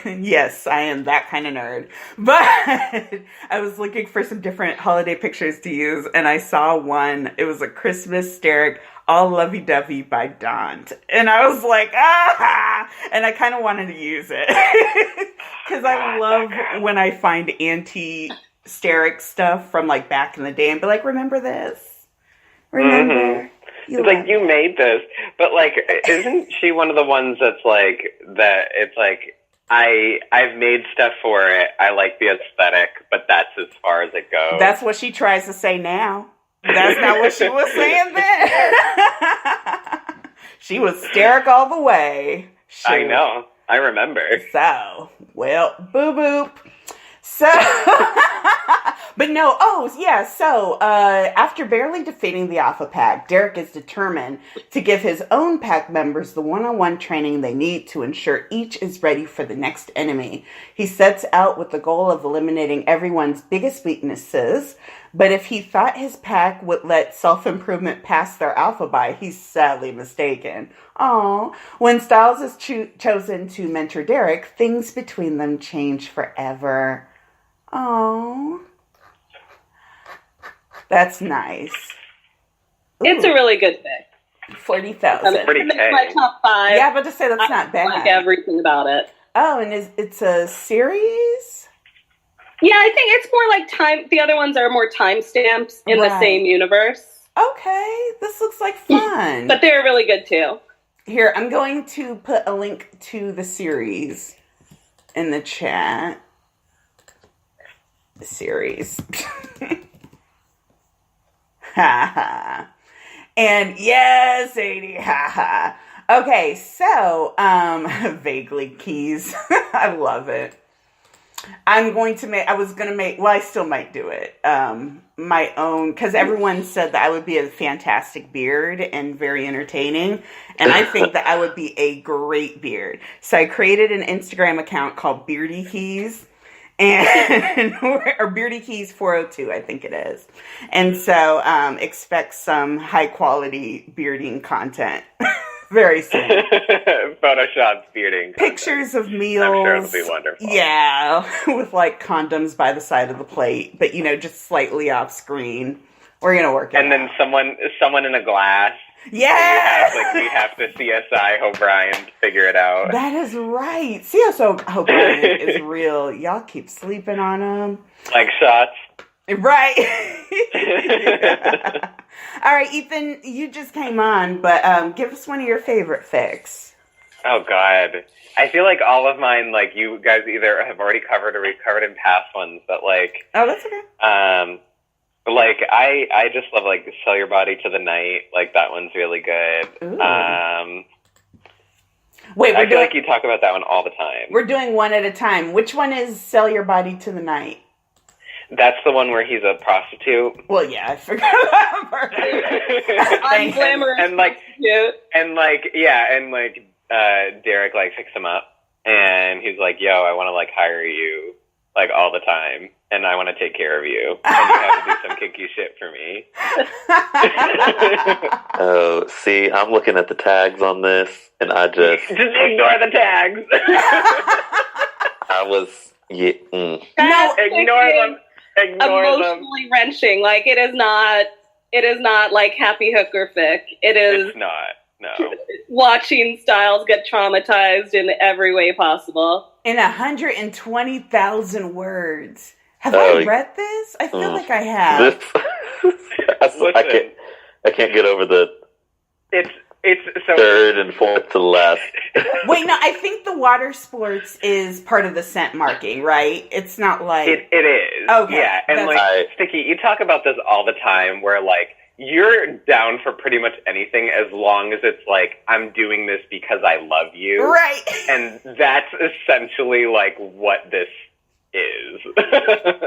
yes, I am that kind of nerd, but I was looking for some different holiday pictures to use, and I saw one. It was a Christmas Steric All Lovey-Dovey by Daunt. And I was like, and I kind of wanted to use it. Because I love when I find anti-Steric stuff from like back in the day and be like, remember this? Remember? Mm-hmm. It's like, you made this. But like, isn't she one of the ones that's like, that it's like, I've made stuff for it. I like the aesthetic, but that's as far as it goes. That's what she tries to say now. That's not what she was saying then. She was Steric all the way. Shoot. I know. I remember. So, well, boo boop. So, but no, so, after barely defeating the Alpha Pack, Derek is determined to give his own pack members the one-on-one training they need to ensure each is ready for the next enemy. He sets out with the goal of eliminating everyone's biggest weaknesses, but if he thought his pack would let self-improvement pass their alpha by, he's sadly mistaken. Aww. When Styles is chosen to mentor Derek, things between them change forever. Oh, that's nice. It's a really good fic. 40,000. It's my top 5. Yeah, but to say that's not bad. I like everything about it. Oh, and it's a series? Yeah, I think it's more like time. The other ones are more timestamps in the same universe. Okay, this looks like fun. But they're really good too. Here, I'm going to put a link to the series in the chat. Series. Ha ha. And yes, 80. Ha ha. Okay, so, vaguely keys. I love it. I still might do it. My own, because everyone said that I would be a fantastic beard and very entertaining. And I think that I would be a great beard. So I created an Instagram account called Beardy Keys. And or Beardy Keys 402, I think it is. And so expect some high quality bearding content very soon. Photoshopped bearding pictures of meals. I'm sure it'll be wonderful. Yeah, with like condoms by the side of the plate, but just slightly off screen. We're gonna work it and out. then someone in a glass. Yeah, we have to CSI O'Brien to figure it out. That is right. CSI O'Brien is real. Y'all keep sleeping on him. Like shots. Right. Yeah. All right, Ethan, you just came on, but give us one of your favorite fics. Oh, God. I feel like all of mine, like, you guys either have already covered or we've covered in past ones, but, like... Oh, that's okay. Like, I just love, like, Sell Your Body to the Night. Like, that one's really good. Ooh. Wait, I feel like you talk about that one all the time. We're doing one at a time. Which one is Sell Your Body to the Night? That's the one where he's a prostitute. Well, yeah, I forgot that part. I'm glamorous. And Derek, like, picks him up. And he's like, yo, I want to, like, hire you, like, all the time. And I want to take care of you. And you have to do some kinky shit for me. Oh, see, I'm looking at the tags on this, and I just ignore the tags. I was, yeah. No, ignore them. Emotionally wrenching. Like, it is not like happy hooker fic. It's not. No. Watching Styles get traumatized in every way possible. In 120,000 words. Have I read this? I feel like I have. I can't get over the It's so third and fourth to the last. Wait, no, I think the water sports is part of the scent marking, right? It's not like... It is. Okay. Yeah, and Sticky, you talk about this all the time where, like, you're down for pretty much anything as long as it's like, I'm doing this because I love you. Right. And that's essentially, like, what this is.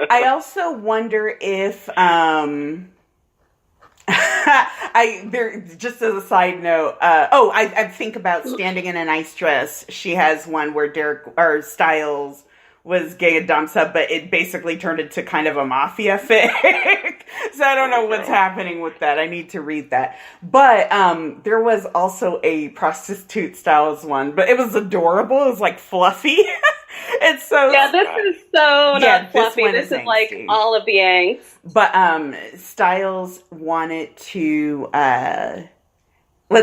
I also wonder if... just as a side note, I think about Standing in a Nice Dress. She has one where Styles was gay and dom sub, but it basically turned into kind of a mafia fic. So I don't know what's happening with that. I need to read that. But there was also a prostitute Styles one, but it was adorable. It was like fluffy. It's so this is so not fluffy. This is like all of the angst. But Styles wanted to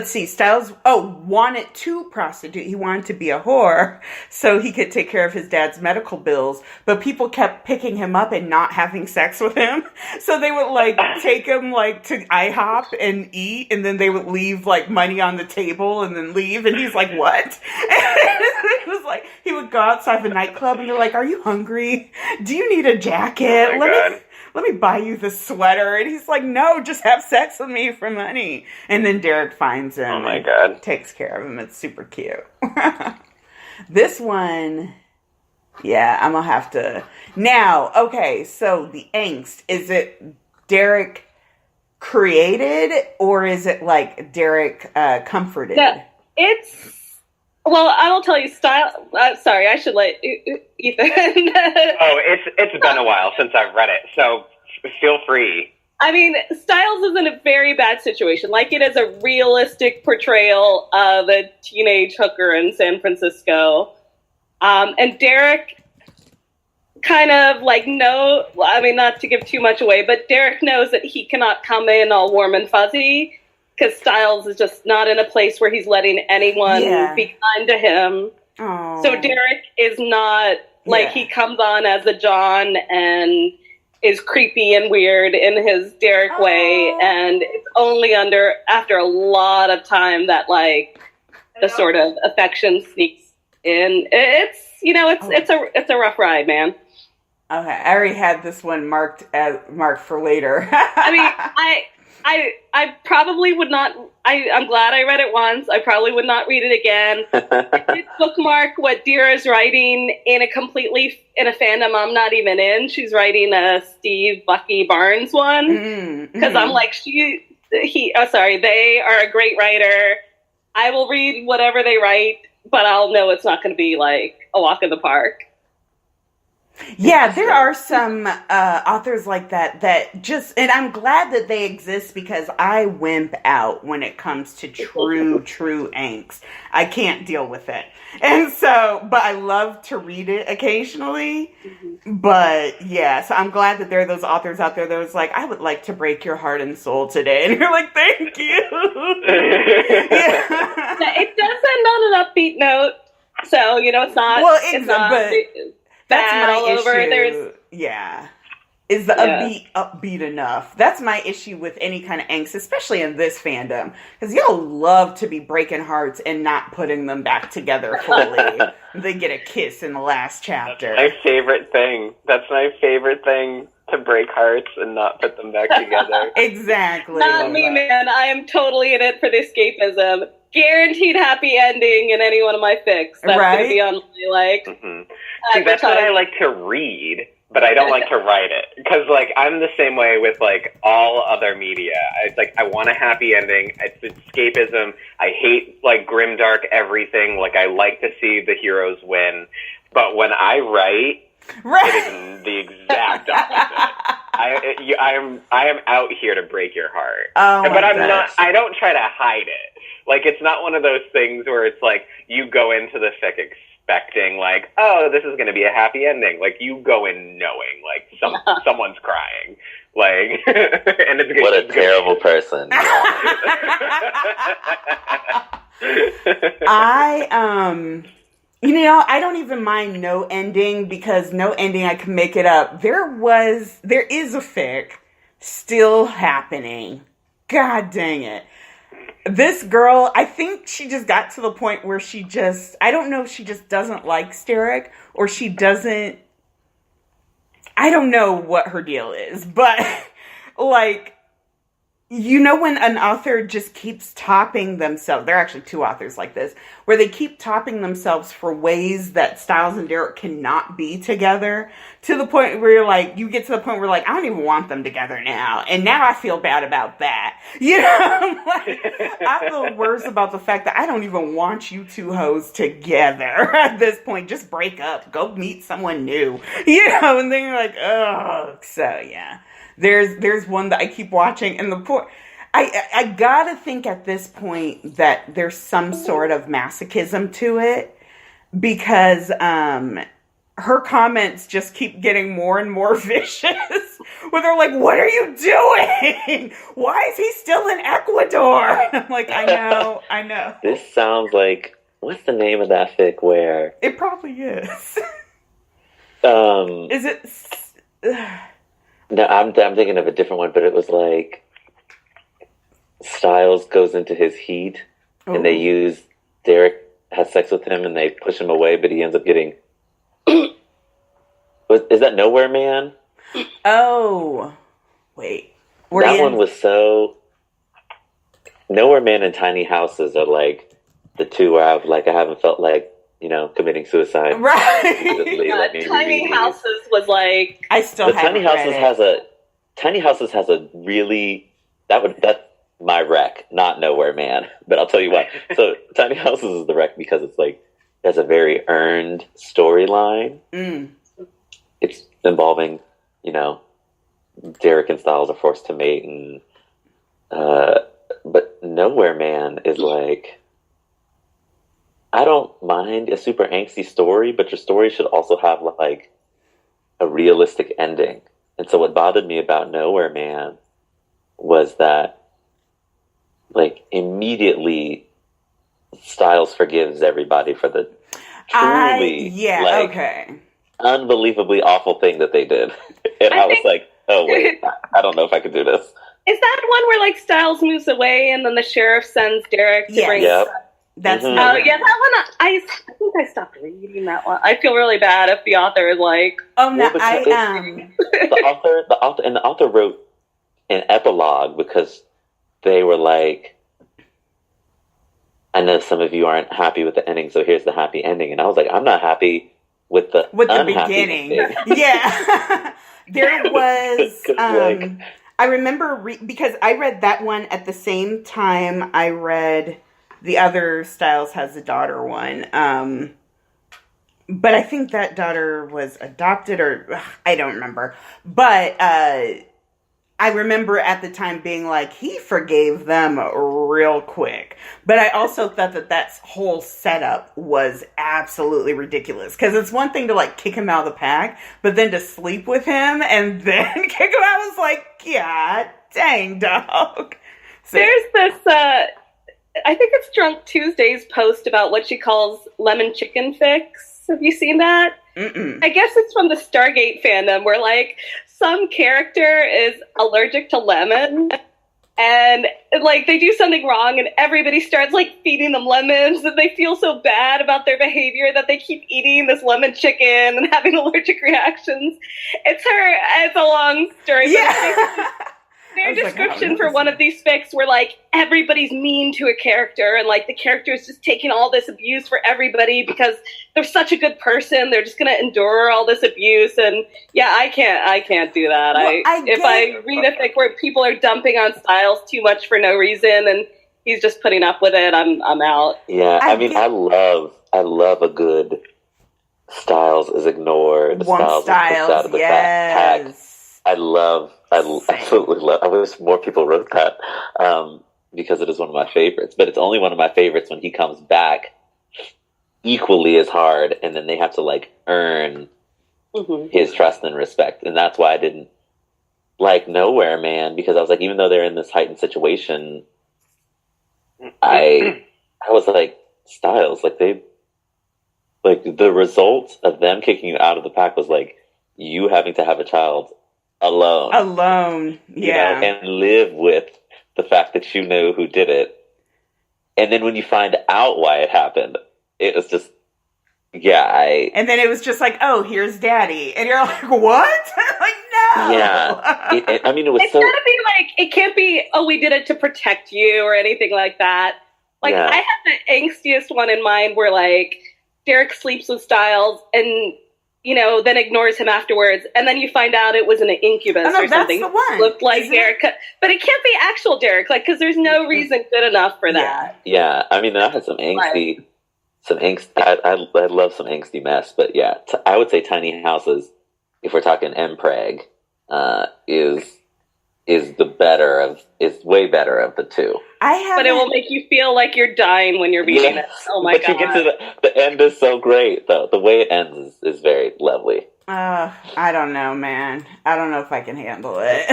Styles wanted to prostitute. He wanted to be a whore so he could take care of his dad's medical bills. But people kept picking him up and not having sex with him. So they would like take him like to IHOP and eat, and then they would leave like money on the table and then leave. And he's like, what? And it was like he would go outside the nightclub and they're like, are you hungry? Do you need a jacket? Let me buy you the sweater. And he's like, no, just have sex with me for money. And then Derek finds him. Oh my God. Takes care of him. It's super cute. This one, yeah, I'm going to have to. Now, okay, so the angst, is it Derek created or is it like Derek comforted? Yeah, well, I will tell you, sorry, I should let Ethan. It's been a while since I've read it, so feel free. I mean, Styles is in a very bad situation. Like, it is a realistic portrayal of a teenage hooker in San Francisco. And Derek kind of like not to give too much away, but Derek knows that he cannot come in all warm and fuzzy. Because Styles is just not in a place where he's letting anyone be kind to him. Aww. So Derek is not, he comes on as a John and is creepy and weird in his Derek way. And it's only after a lot of time that, like, the sort of affection sneaks in. It's a rough ride, man. Okay, I already had this one marked for later. I mean, I probably would not. I'm glad I read it once. I probably would not read it again. I did bookmark what Dira's writing in a fandom I'm not even in. She's writing a Steve Bucky Barnes one because I'm like they are a great writer. I will read whatever they write, but I'll know it's not going to be like a walk in the park. Yeah, there are some authors like that just, and I'm glad that they exist because I wimp out when it comes to true angst. I can't deal with it. And so, but I love to read it occasionally. But yeah, so I'm glad that there are those authors out there that was like, I would like to break your heart and soul today. And you're like, thank you. It does end on an upbeat note. So, it's not. Well, but that's my all issue. over. Yeah. Is the upbeat enough? That's my issue with any kind of angst, especially in this fandom. Because y'all love to be breaking hearts and not putting them back together fully. They get a kiss in the last chapter. That's my favorite thing. That's my favorite thing, to break hearts and not put them back together. Exactly. Not me, man. I am totally in it for the escapism. Guaranteed happy ending in any one of my fics. That's going to be on my, like... Mm-hmm. See, that's what I like to read. But I don't like to write it, because, like, I'm the same way with, like, all other media. It's like, I want a happy ending. It's escapism. I hate, like, grimdark everything. Like, I like to see the heroes win. But when I write, it is the exact opposite. I am out here to break your heart. But I'm not. I don't try to hide it. Like, it's not one of those things where it's like you go into the fic expecting, like, oh, this is going to be a happy ending. Like, you go in knowing, like, someone's crying. Like, and it's what a terrible person. I don't even mind no ending, because no ending, I can make it up. There is a fic still happening. God dang it. This girl, I think she just got to the point where I don't know if she just doesn't like Steric, or she doesn't, I don't know what her deal is, but, like, you know when an author just keeps topping themselves, there are actually two authors like this, where they keep topping themselves for ways that Styles and Derek cannot be together, to the point where you get to the point where, like, I don't even want them together now, and now I feel bad about that. You know, I feel worse about the fact that I don't even want you two hoes together at this point. Just break up, go meet someone new, you know, and then you're like, oh, so yeah. There's one that I keep watching, and I gotta think at this point that there's some sort of masochism to it, because her comments just keep getting more and more vicious, where they're like, what are you doing? Why is he still in Ecuador? I'm like, I know. This sounds like, what's the name of that fic where? It probably is. Is it... No, I'm thinking of a different one, but it was like Styles goes into his heat, and they use Derek has sex with him, and they push him away, but he ends up getting. Is that Nowhere Man? Oh, wait. That one was so. Nowhere Man and Tiny Houses are like the two where I haven't felt like, committing suicide. Right. Tiny Houses was like... I still haven't read it. Tiny Houses has a really... That's my wreck, not Nowhere Man. But I'll tell you why. So Tiny Houses is the wreck because it's like, it has a very earned storyline. Mm. It's involving, Derek and Styles are forced to mate, and but Nowhere Man is like... I don't mind a super angsty story, but your story should also have, like, a realistic ending. And so what bothered me about Nowhere Man was that, like, immediately Styles forgives everybody for the truly, unbelievably awful thing that they did. And I was like, oh, wait, I don't know if I could do this. Is that one where, like, Styles moves away and then the sheriff sends Derek to bring... Yep. That's that one. I think I stopped reading that one. I feel really bad if the author is like, oh no, the author wrote an epilogue because they were like, I know some of you aren't happy with the ending, so here's the happy ending. And I was like, I'm not happy with the beginning. Yeah, there was. I remember because I read that one at the same time I read the other Styles Has a Daughter one. But I think that daughter was adopted, or I don't remember. But I remember at the time being like, he forgave them real quick. But I also thought that whole setup was absolutely ridiculous. Because it's one thing to, like, kick him out of the pack, but then to sleep with him and then kick him out was like, God dang, dog. So, there's this, I think it's Drunk Tuesday's post about what she calls lemon chicken fix. Have you seen that? Mm-mm. I guess it's from the Stargate fandom where, like, some character is allergic to lemon, and like they do something wrong and everybody starts like feeding them lemons, and they feel so bad about their behavior that they keep eating this lemon chicken and having allergic reactions. It's a long story. Yeah. Their description for one of these fics were like everybody's mean to a character, and like the character is just taking all this abuse for everybody because they're such a good person. They're just going to endure all this abuse, and yeah, I can't do that. Well, if I read a fic where people are dumping on Styles too much for no reason, and he's just putting up with it, I'm out. Yeah, I mean, I love a good Styles is ignored. Styles, out of the pack. I absolutely love. I wish more people wrote that because it is one of my favorites. But it's only one of my favorites when he comes back equally as hard, and then they have to like earn his trust and respect. And that's why I didn't like Nowhere Man, because I was like, even though they're in this heightened situation, I was like, Styles, like the result of them kicking you out of the pack was like you having to have a child alone, yeah, and live with the fact that you know who did it. And then when you find out why it happened, it was just, and then it was just like, oh, here's daddy. And you're like, what? Like, no. Yeah. I mean, it was it's gotta be like, it can't be, oh, we did it to protect you or anything like that. Like, I had the angstiest one in mind where like Derek sleeps with Styles and then ignores him afterwards, and then you find out it was an incubus or something. That's the one. Looked like Derek, but it can't be actual Derek, like because there's no reason good enough for that. Yeah. I mean, I had some angst. I love some angsty mess, but yeah, I would say Tiny Houses, if we're talking MPreg, is way better of the two. But it will make you feel like you're dying when you're reading it. Oh my god! But you get to the end is so great though. The way it ends is very lovely. I don't know, man. I don't know if I can handle it.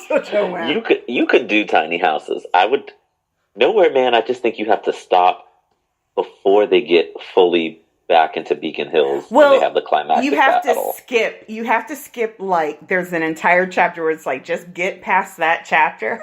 Such a win. You could do Tiny Houses. I would. Nowhere Man, I just think you have to stop before they get fully back into Beacon Hills when they have the climactic battle. You have to skip, like, there's an entire chapter where it's like, just get past that chapter,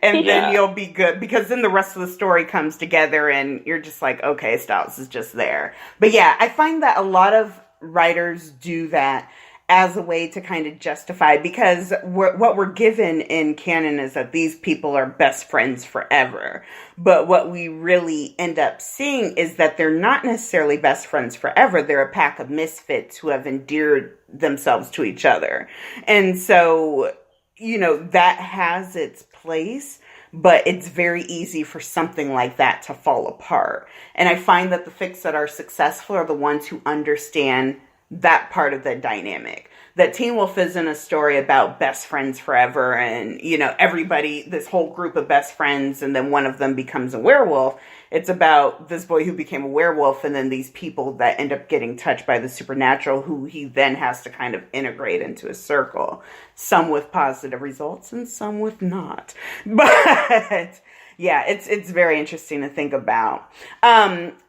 and then you'll be good, because then the rest of the story comes together, and you're just like, okay, Styles is just there. But yeah, I find that a lot of writers do that as a way to kind of justify, because what we're given in canon is that these people are best friends forever. But what we really end up seeing is that they're not necessarily best friends forever. They're a pack of misfits who have endeared themselves to each other. And so, that has its place, but it's very easy for something like that to fall apart. And I find that the fics that are successful are the ones who understand that part of the dynamic. That Teen Wolf isn't a story about best friends forever and, everybody, this whole group of best friends, and then one of them becomes a werewolf. It's about this boy who became a werewolf, and then these people that end up getting touched by the supernatural, who he then has to kind of integrate into his circle. Some with positive results and some with not. But yeah, it's very interesting to think about.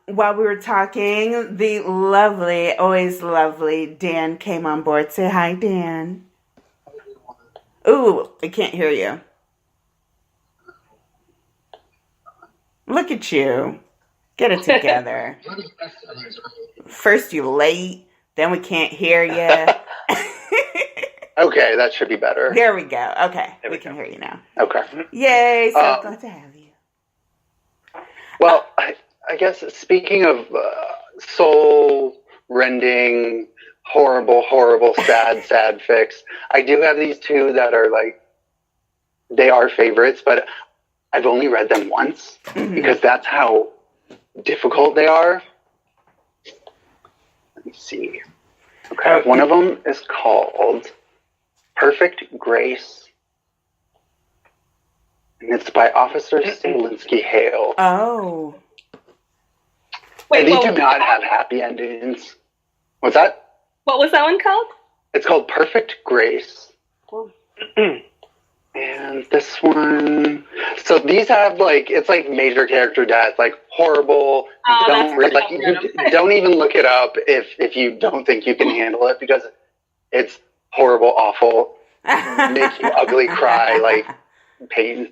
While we were talking, the lovely, always lovely Dan came on board. Say hi, Dan. Ooh, I can't hear you. Look at you. Get it together. First you late, then we can't hear you. Okay, that should be better. There we go. Okay, we can hear you now. Okay. Yay, so glad to have you. Well, I guess speaking of soul-rending, horrible, sad fics, I do have these two that are like, they are favorites, but I've only read them once because that's how difficult they are. Let me see. Okay, one of them is called Perfect Grace, and it's by Officer Stilinski Hale. Oh. Wait, and they do not have happy endings. What's that? What was that one called? It's called Perfect Grace. And this one, so these have it's like major character death, like horrible. Don't even look it up if you don't think you can handle it, because it's horrible, awful. make you ugly cry like pain.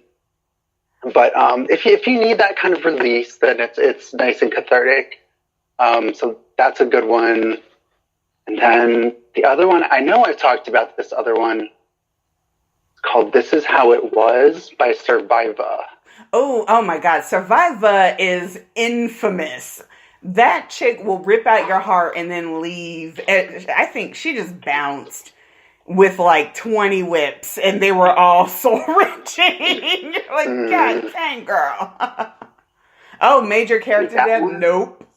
But if you need that kind of release, then it's nice and cathartic. So that's a good one. And then the other one, I know I've talked about this other one. It's called "This Is How It Was" by Survivor. Oh my God. Survivor is infamous. That chick will rip out your heart and then leave. I think she just bounced with like 20 whips and they were all soul-wrenching. You're like, God dang, girl. Oh, major character death? Nope.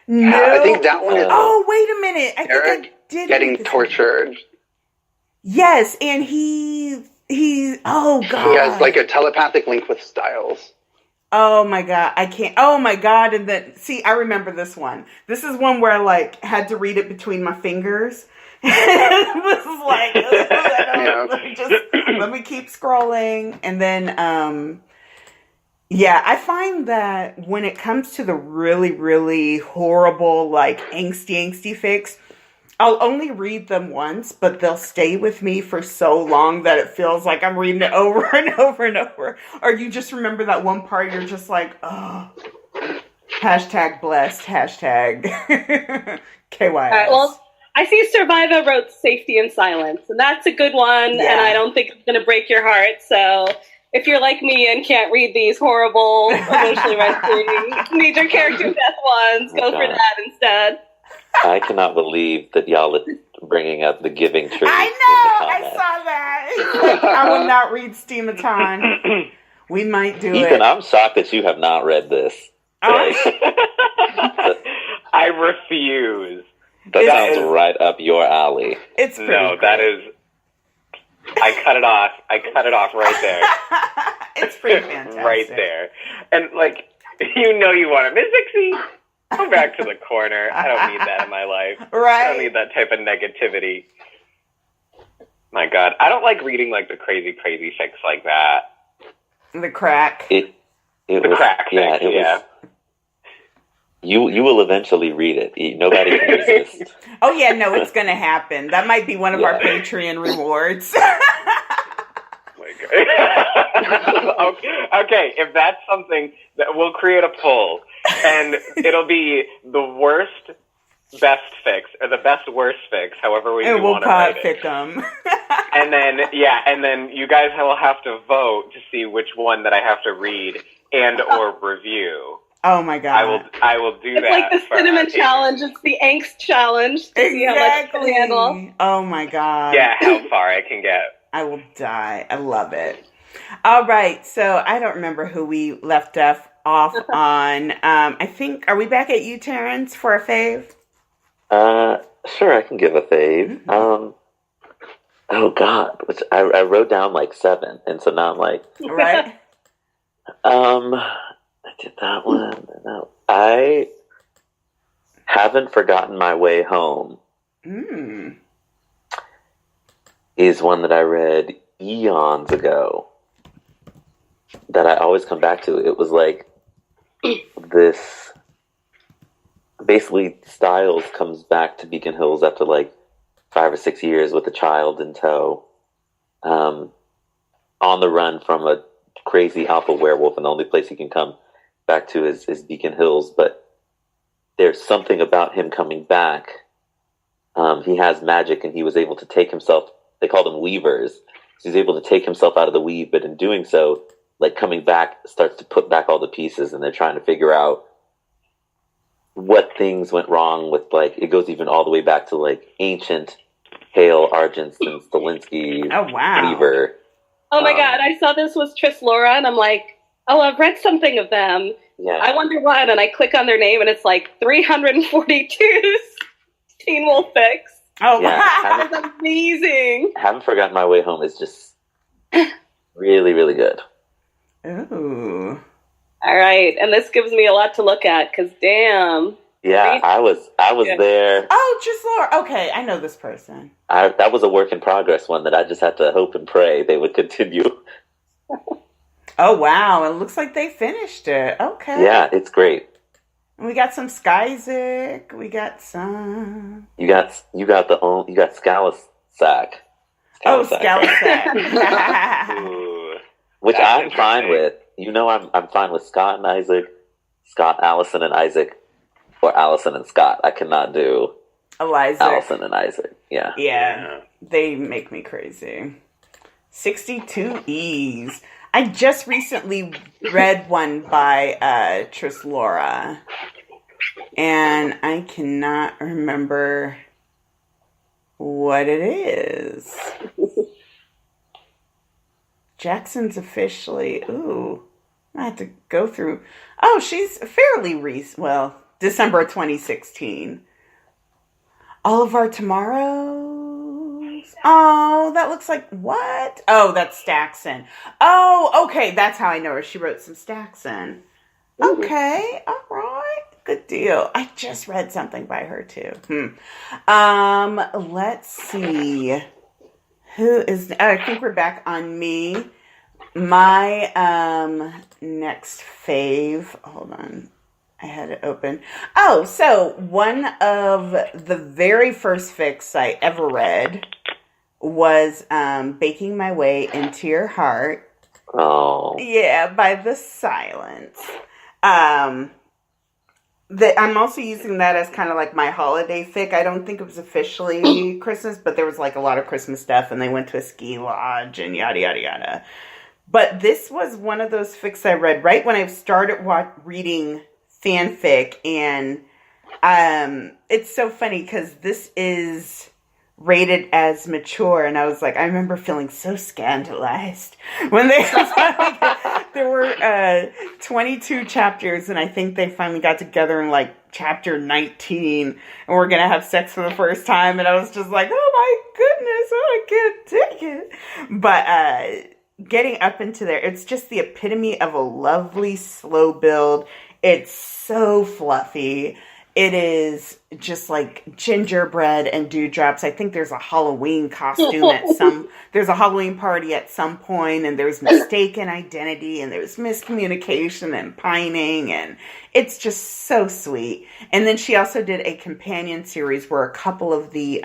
No. I think that one is Oh, wait a minute. I Eric think I did getting tortured. Yes, and he oh God. He has like a telepathic link with Styles. Oh my God, I can't. Oh my God, and then see, I remember this one. This is one where I like had to read it between my fingers. It was like, let me keep scrolling, and then yeah, I find that when it comes to the really, really horrible, like angsty fics, I'll only read them once, but they'll stay with me for so long that it feels like I'm reading it over and over and over. Or you just remember that one part, you're just like, oh, #blessed, KYS. All right, well, I see Survivor wrote Safety and Silence, and that's a good one, Yeah. and I don't think it's going to break your heart, so if you're like me and can't read these horrible, emotionally wrenching, major character death ones, go for that instead. I cannot believe that y'all are bringing up the Giving Tree. I know, I saw that. It's like, I will not read Steamaton. We might do it. Ethan, I'm shocked that you have not read this. Like, I refuse. that sounds right up your alley. It's pretty No, great. that is. I cut it off. I cut it off right there. It's pretty fantastic. Right there. And like, you know you want it. Miss Vixie, go back to the corner. I don't need that in my life. Right. I don't need that type of negativity. My God. I don't like reading like the crazy fics like that. The crack. It The was, crack yeah, fics, it yeah. was. You will eventually read it. Nobody can resist. Oh yeah, no, it's gonna happen. That might be one of our Patreon rewards. Okay, if that's something that we'll create a poll, and it'll be the worst best fix or the best worst fix, however we And we'll want to write it. pick them. And then you guys will have to vote to see which one that I have to read and or review. Oh my God. I will do It's that. like the for our cinnamon Patreon. challenge. It's the angst challenge. To see how much you can handle. Exactly. Oh my God. Yeah, how far I can get. I will die. I love it. All right. So I don't remember who we left off on. I think, are we back at you, Terrence, for a fave? Sure, I can give a fave. Oh God, which I wrote down like 7, and so now I'm like, Right? I did that one. No, I haven't forgotten my way home. Is one that I read eons ago that I always come back to. It was like this. Basically, Styles comes back to Beacon Hills after like 5 or 6 years with a child in tow, on the run from a crazy alpha werewolf, and the only place he can come back to is Beacon Hills. But there's something about him coming back. He has magic, and he was able to take himself. They called them weavers. So he's able to take himself out of the weave, but in doing so, like coming back, starts to put back all the pieces, and they're trying to figure out what things went wrong with, like, it goes even all the way back to like ancient Hale, Argenston, Stalinsky, Oh, wow. Weaver. Oh my God, I saw this was Tris Laura, and I'm like, oh, I've read something of them. Yeah. I wonder what, and I click on their name, and it's like 342 Teen Wolf fics. Oh, Yeah. wow. That's amazing. Haven't Forgotten My Way Home is just really, really good. Ooh. All right, and this gives me a lot to look at, because damn. Yeah, I was Yeah. there. Oh, just Laura. Okay, I know this person. That was a work in progress one that I just had to hope and pray they would continue. Oh, wow. It looks like they finished it. Okay. Yeah, it's great. And we got some Skyzik. We got some. You got Scalasack. Oh, Scallisack. Scallisack. Ooh, Which that's I'm fine interesting. with. You know, I'm fine with Scott and Isaac, Scott, Allison, and Isaac, or Allison and Scott. I cannot do Eliza. Allison and Isaac. Yeah. Yeah, they make me crazy. 62 E's. I just recently read one by Tris Laura, and I cannot remember what it is. Jackson's officially, ooh, I have to go through. Oh, she's fairly recent. Well, December 2016. All of Our Tomorrows. Oh, that looks like what? Oh, that's Staxon. Oh, okay, that's how I know her. She wrote some Staxon. Okay, all right, good deal. I just read something by her too. Let's see. Who is? I think we're back on me. My next fave. Hold on. I had it open. Oh, so one of the very first fics I ever read was Baking My Way Into Your Heart. Oh. Yeah, by The Silence. I'm also using that as kind of like my holiday fic. I don't think it was officially Christmas, but there was like a lot of Christmas stuff, and they went to a ski lodge and yada, yada, yada. But this was one of those fics I read right when I started reading fanfic, and it's so funny because this is rated as mature, and I was like, I remember feeling so scandalized when they there were 22 chapters, and I think they finally got together in like chapter 19, and we're gonna have sex for the first time, and I was just like, oh my goodness, oh, I can't take it. But getting up into there, it's just the epitome of a lovely slow build. It's so fluffy. It is just like gingerbread and dewdrops. I think there's a Halloween costume there's a Halloween party at some point, and there's mistaken identity, and there's miscommunication and pining, and it's just so sweet. And then she also did a companion series where a couple of the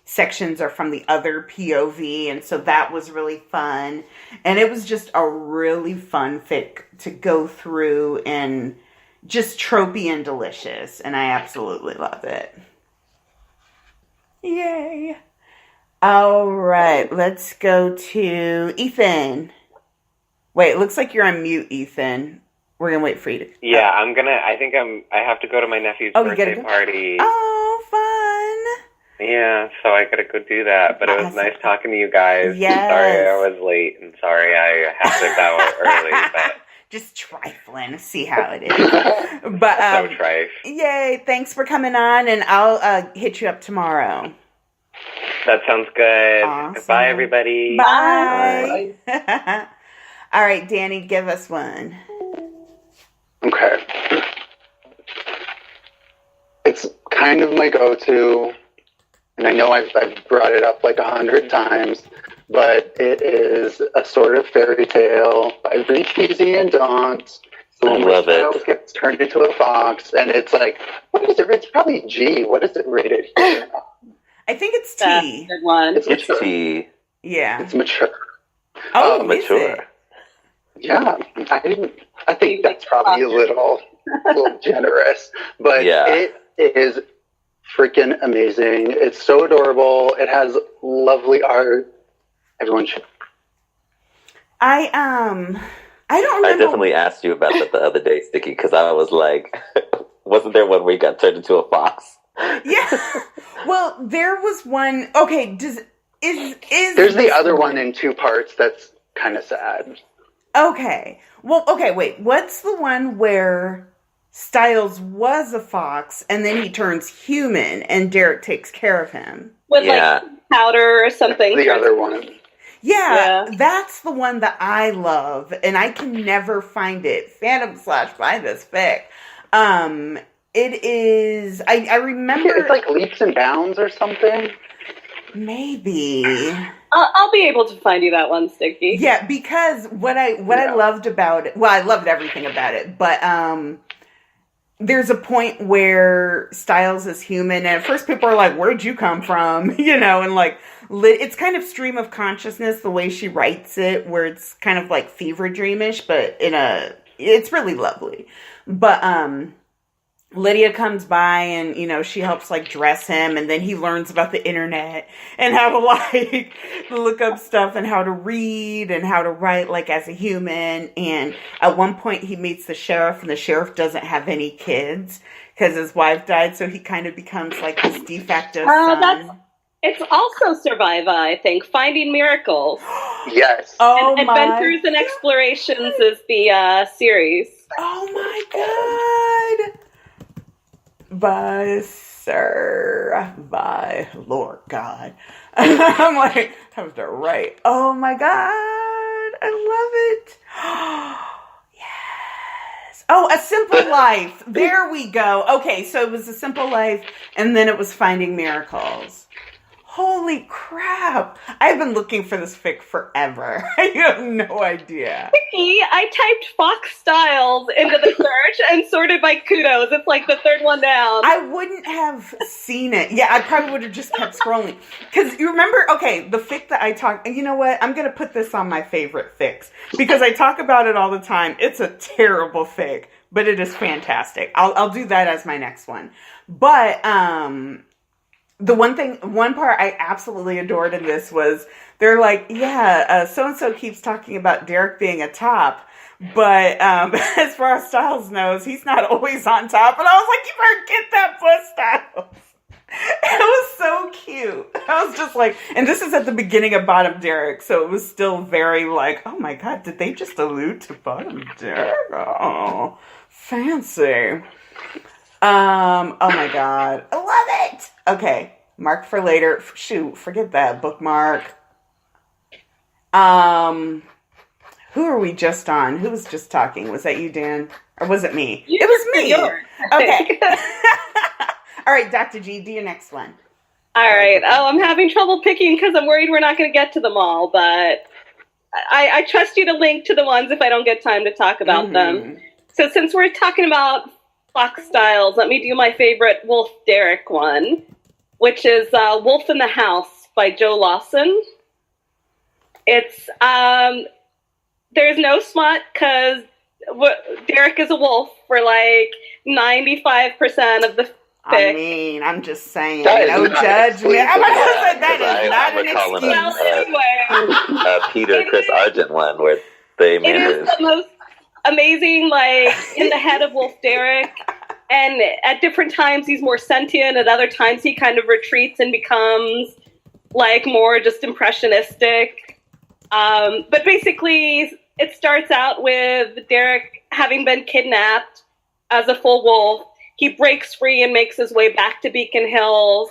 sections are from the other POV, and so that was really fun. And it was just a really fun fic to go through, and just tropey and delicious, and I absolutely love it. Yay. All right, let's go to Ethan. Wait, it looks like you're on mute, Ethan. We're gonna wait for you to... Yeah, I have to go to my nephew's birthday party. Oh, fun. Yeah, so I gotta go do that. But it was nice talking to you guys. Yes. Sorry I was late, and sorry I had to bow early, but... Just trifling, see how it is. But so trifle. Yay, thanks for coming on, and I'll hit you up tomorrow. That sounds good. Awesome. Bye, everybody. Bye. All right, Danny, give us one. Okay. It's kind of my go-to, and I know I've brought it up like 100 times, but it is a sort of fairy tale by Reezy and Daunt. I love it. It gets turned into a fox, and it's like, what is it? It's probably G. What is it rated here? I think it's T. That's a good one. It's It's mature. T. Yeah. It's mature. Oh, is mature. it? Yeah, I think that's probably a little generous, but Yeah. it is freaking amazing. It's so adorable. It has lovely art. Everyone should. I don't I remember. definitely asked you about that the other day, Sticky, because I was like, wasn't there one where you got turned into a fox? Yeah. Well, there was one. Okay. There's the other one in 2 parts that's kind of sad. Okay. Well, okay. Wait. What's the one where Styles was a fox and then he turns human and Derek takes care of him? With Yeah. like powder or something. The other one. Yeah, Yeah. that's the one that I love, and I can never find it. Fandom/buy this fic. It is. I remember. It's like Leaps and Bounds or something. Maybe. I'll be able to find you that one, Sticky. Yeah, because what I loved about it. Well, I loved everything about it, but there's a point where Styles is human, and at first people are like, "Where'd you come from?" You know, and like it's kind of stream of consciousness, the way she writes it, where it's kind of like fever dreamish, but it's really lovely. But, Lydia comes by and, you know, she helps like dress him, and then he learns about the internet and how to like look up stuff and how to read and how to write like as a human. And at one point he meets the sheriff, and the sheriff doesn't have any kids because his wife died. So he kind of becomes like this de facto son. It's also Surviva, I think. Finding Miracles. Yes. Oh, and Adventures and Explorations is the series. Oh my God. By Lord God. I'm like, that was the right. Oh my God. I love it. Yes. Oh, A Simple Life. There we go. Okay, so it was A Simple Life, and then it was Finding Miracles. Holy crap. I've been looking for this fic forever. I have no idea. I typed Fox Styles into the search and sorted by kudos. It's like the third one down. I wouldn't have seen it. Yeah, I probably would have just kept scrolling. Because you remember, okay, the fic that I talk, you know what? I'm going to put this on my favorite fics. Because I talk about it all the time. It's a terrible fic, but it is fantastic. I'll do that as my next one. But, the one part I absolutely adored in this was they're like, yeah, so-and-so keeps talking about Derek being a top, but as far as Styles knows, he's not always on top. And I was like, you better get that butt, Styles. It was so cute. I was just like, and this is at the beginning of Bottom Derek, so it was still very like, oh my God, did they just allude to Bottom Derek? Oh, fancy. Oh my God. I love it. Okay. Mark for later. Shoot, forget that. Bookmark. Who are we just on? Who was just talking? Was that you, Dan? Or was it me? It was me. Okay. All right, Dr. G, do your next one. All right. Oh, I'm having trouble picking because I'm worried we're not going to get to them all, but I trust you to link to the ones if I don't get time to talk about them. So since we're talking about Fox Styles, let me do my favorite Wolf Derek one, which is Wolf in the House by Joe Lawson. It's, there's no smut because Derek is a wolf for like 95% of the fic. I mean, I'm just saying, no judgment. That is not an excuse. Peter Chris Argent one where they made it is the most amazing, like, in the head of Wolf Derek. And at different times he's more sentient. At other times he kind of retreats and becomes like more just impressionistic. But basically it starts out with Derek having been kidnapped as a full wolf. He breaks free and makes his way back to Beacon Hills.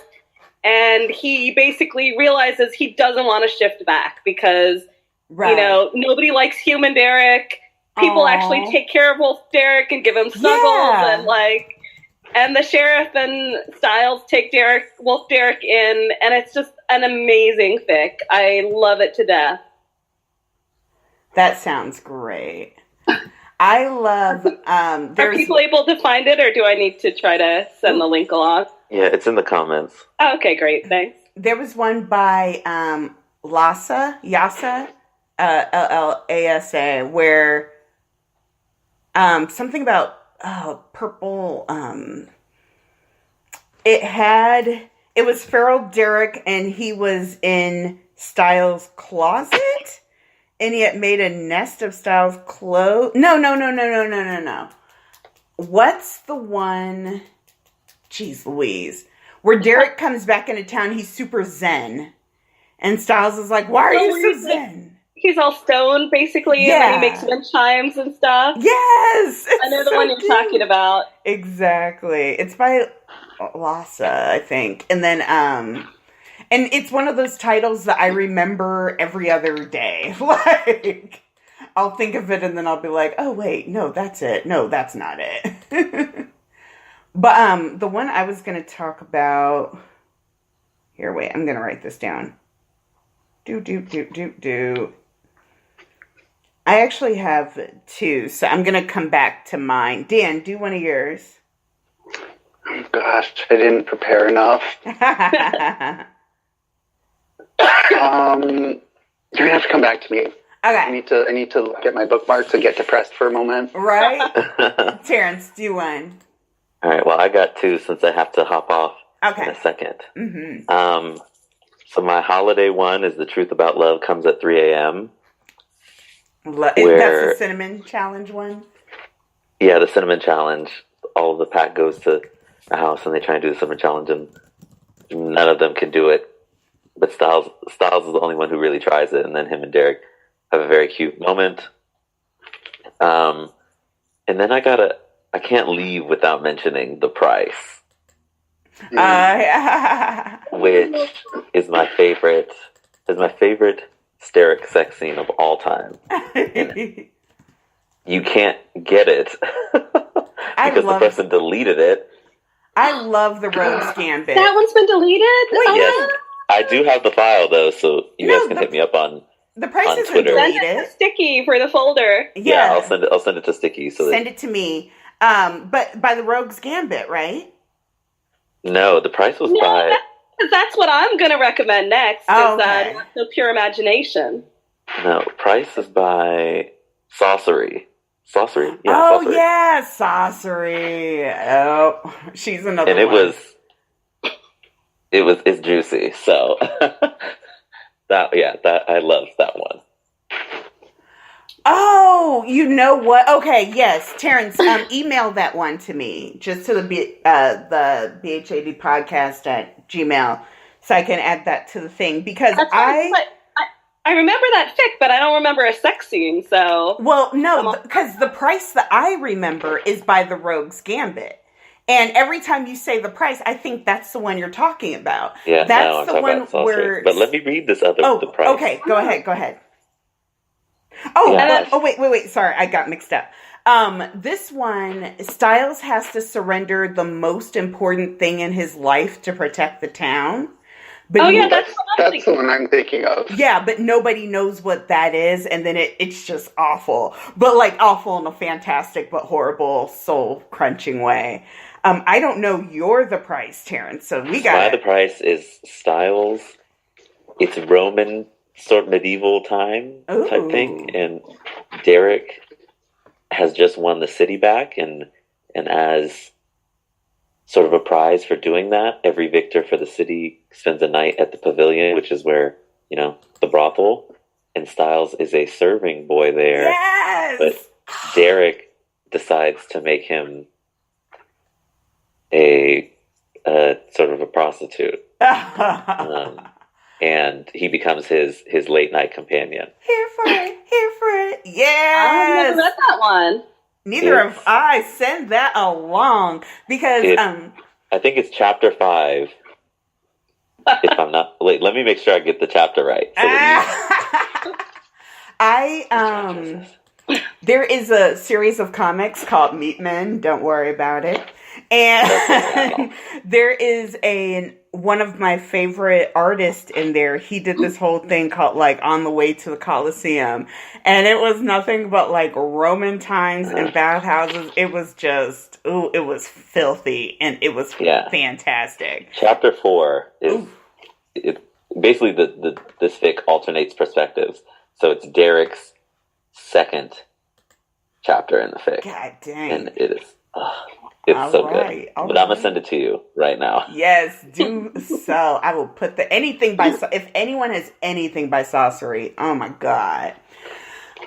And he basically realizes he doesn't want to shift back because, you know, nobody likes human Derek. People actually take care of Wolf Derek and give him snuggles and like, and the sheriff and Styles take Wolf Derek in, and it's just an amazing fic. I love it to death. That sounds great. I love. Are people able to find it, or do I need to try to send the link along? Yeah, it's in the comments. Oh, okay, great, thanks. There was one by Yasa, Llasa, where. Something about purple. It was Feral Derek, and he was in Styles' closet, and he had made a nest of Styles' clothes. No. What's the one? Jeez Louise. Where Derek comes back into town, he's super zen. And Styles is like, why are you so zen? He's all stoned, basically, and then he makes wind chimes and stuff. Yes! I know the one you're talking about. Exactly. It's by Lhasa, I think. And then, and it's one of those titles that I remember every other day. Like, I'll think of it and then I'll be like, oh, wait, no, that's it. No, that's not it. But the one I was going to talk about... Here, wait, I'm going to write this down. I actually have two, so I'm going to come back to mine. Dan, do one of yours. Oh, gosh, I didn't prepare enough. You're gonna have to come back to me. I Okay. need to look at my bookmarks and get depressed for a moment. Right? Terrence, do one. All right. Well, I got two since I have to hop off in Okay. a second. Mm-hmm. So my holiday one is "The Truth About Love Comes at 3 a.m." That's Where the cinnamon challenge one. Yeah, the cinnamon challenge. All of the pack goes to a house and they try and do the cinnamon challenge, and none of them can do it. But Styles is the only one who really tries it, and then him and Derek have a very cute moment. And then I can't leave without mentioning The Price, which is my favorite hysteric sex scene of all time. And you can't get it because the person deleted it. I love the Rogues Gambit. That one's been deleted? Wait, Yes, I do have the file though, so you guys can hit me up on The Price on isn't Twitter. Send deleted. it to Sticky for the folder. Yeah, I'll send it to Sticky. So Send it to me. But by the Rogues Gambit, right? No, The Price was No, by that's what I'm going to recommend next. Oh, Is okay. Not So Pure Imagination. no Price is by Saucery. Saucery, yeah. Oh, Saucery. yeah, Saucery. Oh, she's another And one. it's juicy. So that I love that one. Oh, you know what? Okay, yes, Terrence, email that one to me, just to the BHAD podcast at Gmail, so I can add that to the thing, because I remember that fic, but I don't remember a sex scene, so... Well, no, because the Price that I remember is by the Rogues Gambit. And every time you say The Price, I think that's the one you're talking about. Yeah, that's no, I'm the talking one about Saucery. where... But let me read this other The Price. Okay, go ahead. Oh, Yeah. Wait, sorry, I got mixed up. This one, Styles has to surrender the most important thing in his life to protect the town. But That's the one I'm thinking of. Yeah, but nobody knows what that is, and then it's just awful. But like awful in a fantastic but horrible, soul-crunching way. I don't know you're The Price, Terrence, so we got The Price is Styles. It's Roman sort of medieval time type thing, and Derek has just won the city back, and as sort of a prize for doing that, every victor for the city spends a night at the pavilion, which is where, the brothel, and Styles is a serving boy there. Yes! But Derek decides to make him a sort of a prostitute. And he becomes his late night companion. Here for it. Yes! I've never read that one. Neither have I. Send that along, because I think it's chapter 5. If I'm not, wait, let me make sure I get the chapter right. There is a series of comics called Meat Men. Don't worry about it. And there is one of my favorite artists in there. He did this whole thing called like On the Way to the Colosseum, and it was nothing but like Roman times and bathhouses. It was just it was filthy, and it was fantastic. Chapter 4 is basically this fic alternates perspectives, so it's Derek's second chapter in the fic. God dang! And it is. It's so good. But I'm going to send it to you right now. Yes, do so. I will put if anyone has anything by Saucery, oh my God.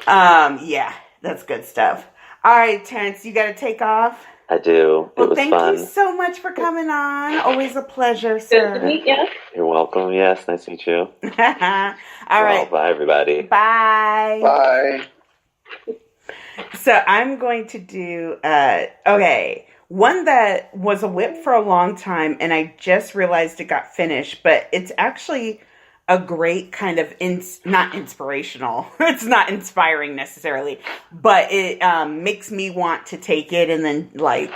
Yeah, that's good stuff. All right, Terrence, you got to take off? I do. It was thank fun. you so much for coming on. Always a pleasure, sir. Good to meet you. You're welcome. Yes, nice to meet you. All right. Bye, everybody. Bye. Bye. So I'm going to do, one that was a whip for a long time, and I just realized it got finished, but it's actually a great kind of, not inspirational, it's not inspiring necessarily, but it makes me want to take it and then like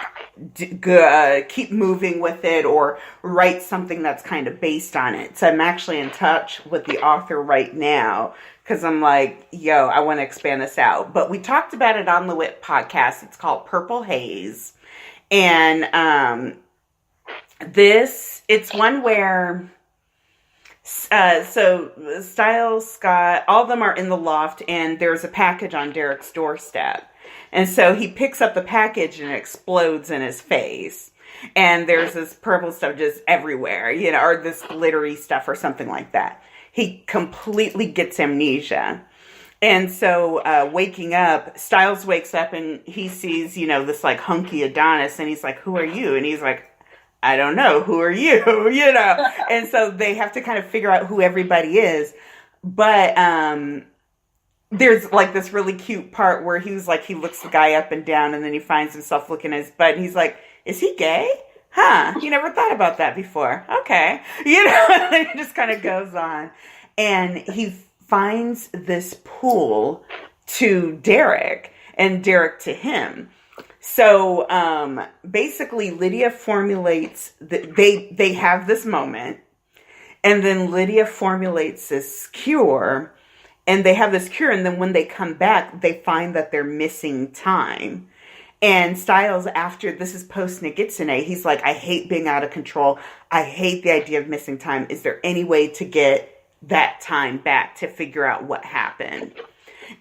keep moving with it or write something that's kind of based on it. So I'm actually in touch with the author right now, because I'm like, I want to expand this out. But we talked about it on the WIT podcast. It's called Purple Haze. And it's one where So Styles, Scott, all of them are in the loft, and there's a package on Derek's doorstep. And so he picks up the package and it explodes in his face. And there's this purple stuff just everywhere, you know, or this glittery stuff or something like that. He completely gets amnesia. And so waking up, Styles wakes up and he sees, you know, this like hunky Adonis, and he's like, who are you? And he's like, I don't know. Who are you? You know? And so they have to kind of figure out who everybody is. But there's like this really cute part where he was like, he looks the guy up and down, and then he finds himself looking at his butt, and he's like, is he gay? Huh? You never thought about that before. Okay. You know, and it just kind of goes on. And he finds this pool to Derek and Derek to him. So basically Lydia formulates, they have this moment, and then Lydia formulates this cure, and they have this cure, and then when they come back, they find that they're missing time. And Styles, after this is post Nagitsune, he's like, I hate being out of control. I hate the idea of missing time. Is there any way to get that time back to figure out what happened?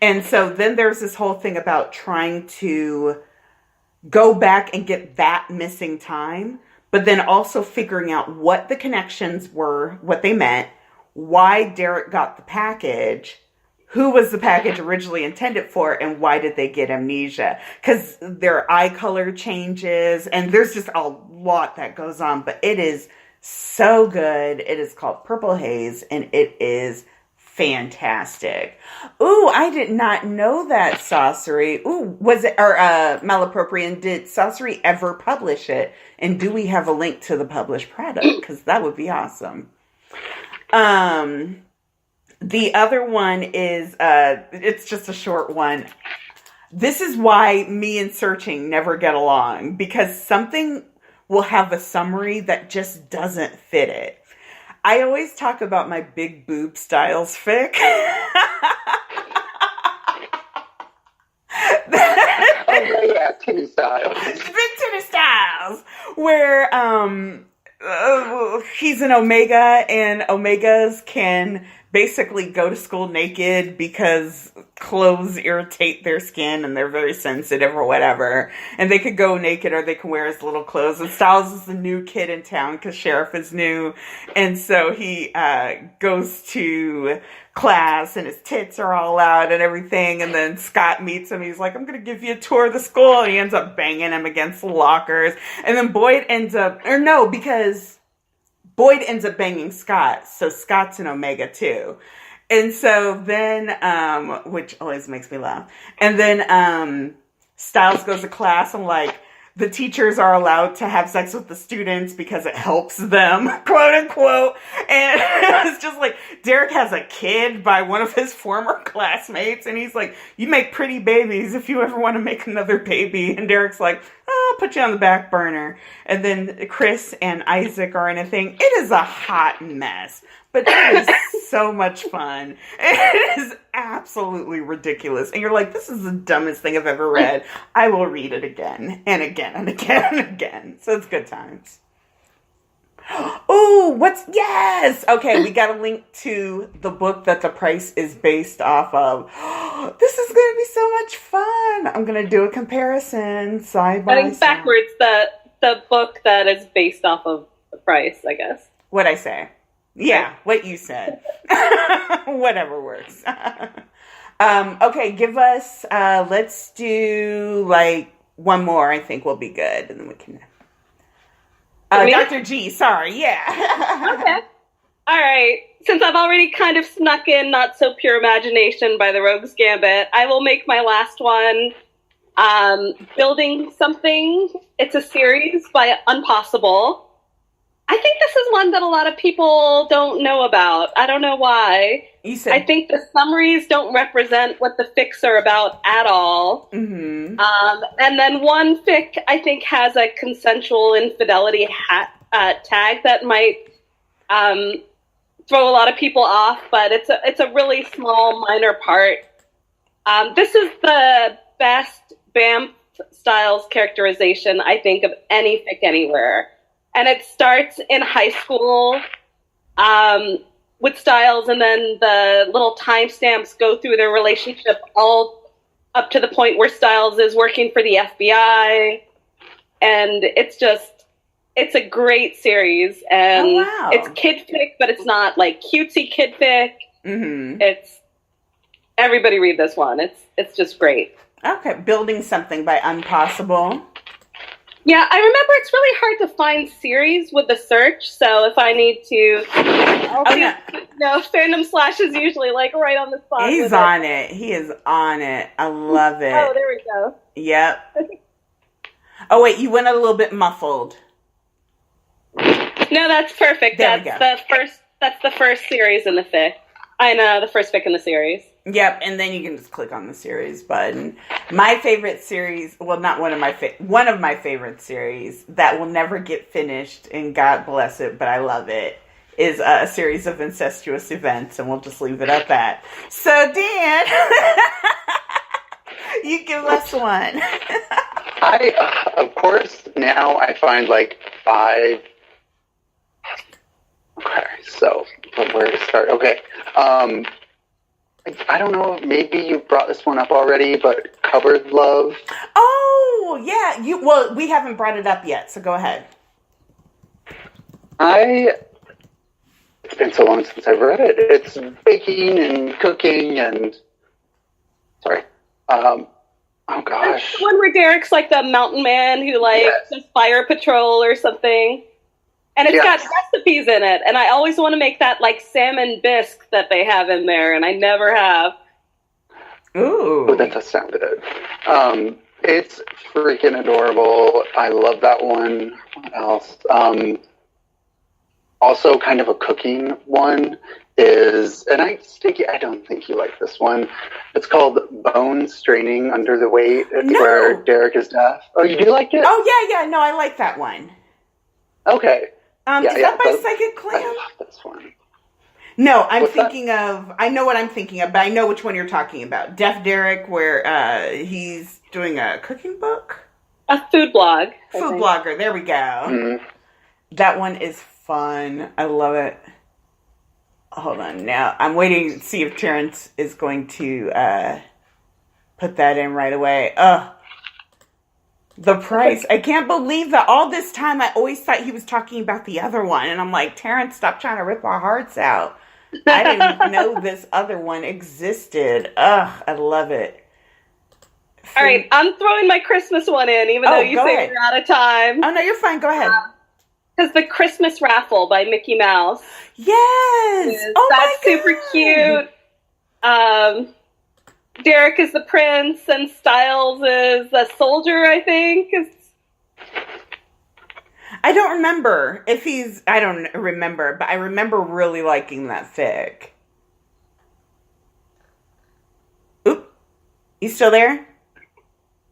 And so then there's this whole thing about trying to go back and get that missing time, but then also figuring out what the connections were, what they meant, why Derek got the package, who was the package originally intended for, and why did they get amnesia? Because their eye color changes, and there's just a lot that goes on, but it is so good. It is called Purple Haze, and it is fantastic. Ooh, I did not know that, Saucery. Ooh, was it, or Malaproprian, did Saucery ever publish it? And do we have a link to the published product? Because that would be awesome. The other one is, it's just a short one. This is why me and Searching never get along, because something will have a summary that just doesn't fit it. I always talk about my big boob Styles fic. Yeah, Titty Styles. Big Titty Styles, where he's an Omega, and Omegas can basically go to school naked because clothes irritate their skin and they're very sensitive or whatever. And they could go naked or they can wear his little clothes. And Styles is the new kid in town because Sheriff is new. And so he goes to class and his tits are all out and everything. And then Scott meets him. He's like, I'm going to give you a tour of the school. And he ends up banging him against the lockers. And then Boyd ends up, or no, because Boyd ends up banging Scott, so Scott's an Omega too. And so then, which always makes me laugh. And then Styles goes to class and like, the teachers are allowed to have sex with the students because it helps them, quote unquote. And it's just like, Derek has a kid by one of his former classmates. And he's like, you make pretty babies if you ever want to make another baby. And Derek's like, oh, I'll put you on the back burner. And then Chris and Isaac are in a thing. It is a hot mess, but it is so much fun. It is absolutely ridiculous. And you're like, this is the dumbest thing I've ever read. I will read it again and again and again and again. So it's good times. Oh, yes! Okay, we got a link to the book that the price is based off of. This is going to be so much fun. I'm going to do a comparison side by side. I think backwards, the book that is based off of the price, I guess. What'd I say? Yeah, what you said. Whatever works. Okay, give us, let's do like one more, I think will be good. And then we can... Dr. G, sorry, yeah. Okay. All right. Since I've already kind of snuck in Not So Pure Imagination by the Rogue's Gambit, I will make my last one Building Something. It's a series by Unpossible. I think this is one that a lot of people don't know about. I don't know why. I think the summaries don't represent what the fics are about at all. Mm-hmm. And then one fic, I think, has a consensual infidelity tag that might throw a lot of people off, but it's a really small, minor part. This is the best Bam Styles characterization, I think, of any fic anywhere. And it starts in high school. with Styles, and then the little timestamps go through their relationship all up to the point where Styles is working for the FBI. And it's a great series. And it's kid fic, but it's not like cutesy kid fic. Mm-hmm. Everybody read this one. It's just great. Okay, Building Something by Unpossible. Yeah, I remember it's really hard to find series with the search, so if I need to... Fandom Slash is usually like right on the spot. He's on it. He is on it. I love it. Oh, there we go. Yep. Oh, wait, you went a little bit muffled. No, that's perfect. That's the first series in the fic. I know, the first fic in the series. Yep, and then you can just click on the series button. My favorite series, well, not one of my favorite series that will never get finished, and God bless it, but I love it, is a series of incestuous events, and we'll just leave it at that. So, Dan, you give us one. Of course, now I find like 5. Okay, so from where to start? Okay. I don't know, maybe you brought this one up already, but Cupboard Love. Oh, yeah. We haven't brought it up yet, so go ahead. It's been so long since I've read it. It's baking and cooking and... Sorry. Oh, gosh. That's the one where Derek's like the mountain man who does fire patrol or something. And it's got recipes in it. And I always want to make that like salmon bisque that they have in there. And I never have. Ooh. Oh, that does sound good. It's freaking adorable. I love that one. What else? Also kind of a cooking one is, and I don't think you like this one. It's called Bone Straining Under the Weight. It's where Derek is deaf. Oh, you do like it? Oh, yeah. No, I like that one. Okay. Is that by Psychic Clam? I love this one. No, I know what I'm thinking of, but I know which one you're talking about. Deaf Derek, where he's doing a cooking book? A food blog. Food blogger, there we go. Mm-hmm. That one is fun. I love it. Hold on, now I'm waiting to see if Terrence is going to put that in right away. The price. I can't believe that all this time I always thought he was talking about the other one. And I'm like, Terrence, stop trying to rip our hearts out. I didn't know this other one existed. I love it. All right, I'm throwing my Christmas one in, even though you say we're out of time. Oh, no, you're fine. Go ahead. Because the Christmas Raffle by Mickey Mouse. Yes. That's super cute. Derek is the prince, and Styles is the soldier, I think. I don't remember but I remember really liking that fic. Oop. You still there?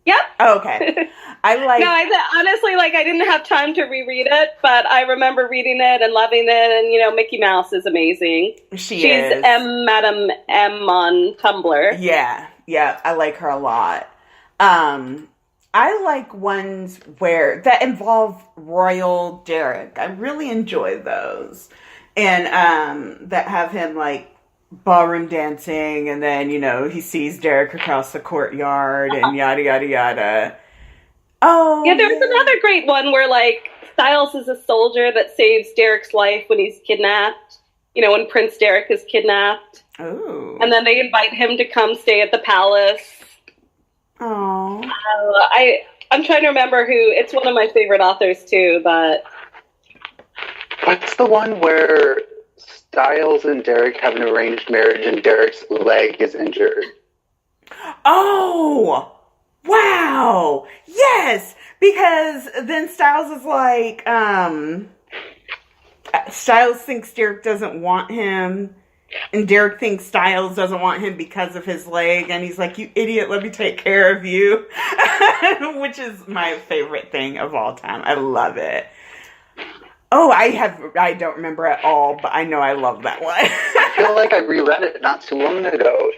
Yep. Oh, okay. Honestly, I didn't have time to reread it, but I remember reading it and loving it, and, Mickey Mouse is amazing. She's Madam M on Tumblr. Yeah, I like her a lot. I like ones that involve Royal Derek. I really enjoy those. And that have him, ballroom dancing, and then, he sees Derek across the courtyard, and yada, yada, yada. Oh, yeah, there was another great one where, Styles is a soldier that saves Derek's life when he's kidnapped. When Prince Derek is kidnapped. Ooh. And then they invite him to come stay at the palace. Oh. I'm trying to remember who. It's one of my favorite authors, too, but... What's the one where Styles and Derek have an arranged marriage and Derek's leg is injured? Oh! Wow! Yes! Because then Styles is like, Styles thinks Derek doesn't want him, and Derek thinks Styles doesn't want him because of his leg, and he's like, you idiot, let me take care of you. Which is my favorite thing of all time. I love it. Oh, I don't remember at all, but I know I love that one. I feel like I reread it not too long ago.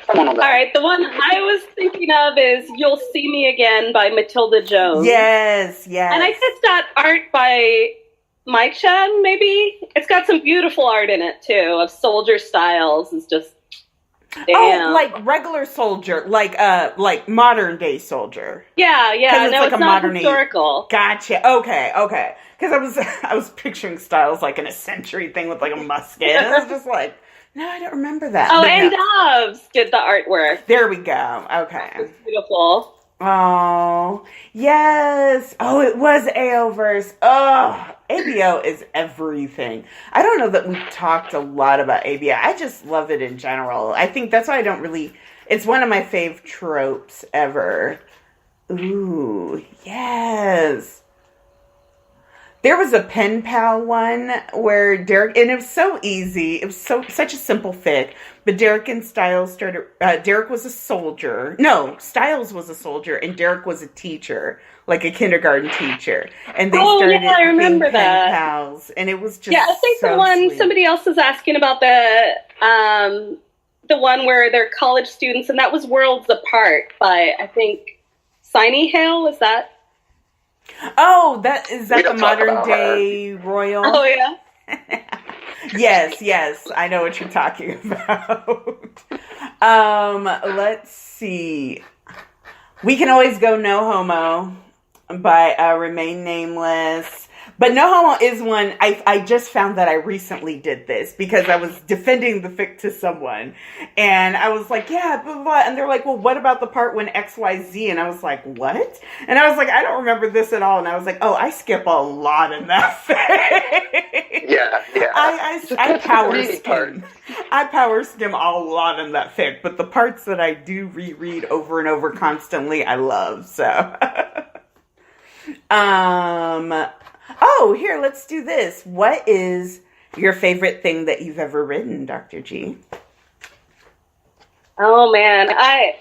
All right, the one I was thinking of is You'll See Me Again by Matilda Jones. Yes. And I guess that art by Mike Chen, maybe? It's got some beautiful art in it, too, of soldier styles. It's just, damn. Oh, like regular soldier, like modern day soldier. Yeah, 'Cause it's no, like it's a not modern historical. Gotcha. Okay. Because I was picturing Styles like in a century thing with like a musket. And I was just like, no, I don't remember that. Oh, But and no. Doves did the artwork. There we go. Okay. It's beautiful. Oh, yes. Oh, it was AO-verse. Oh, ABO is everything. I don't know that we've talked a lot about ABO. I just love it in general. I think that's why I don't really, it's one of my fave tropes ever. Ooh, yes. There was a pen pal one where Derek, and it was so easy. It was such a simple fic. But Derek and Styles started. Derek was a soldier. No, Styles was a soldier, and Derek was a teacher, like a kindergarten teacher. And they started I remember being that. pen pals, and it was just Yeah, I think so the one sweet. somebody else is asking about the one where they're college students, and that was Worlds Apart by I think Signy Hale. Is that? Oh, is We that the don't talk modern about day royal? Oh yeah. Yes, I know what you're talking about. Let's see. We can always go No Homo by Remain Nameless. But No Homo is one, I just found that I recently did this because I was defending the fic to someone. And I was like, yeah, blah, blah, blah. And they're like, well, what about the part when XYZ? And I was like, what? And I was like, I don't remember this at all. And I was like, oh, I skip a lot in that fic. Yeah. I power Reading skim. I power skim a lot in that fic, but the parts that I do reread over and over constantly, I love. So, oh, here, let's do this. What is your favorite thing that you've ever written, Dr. G? Oh man, I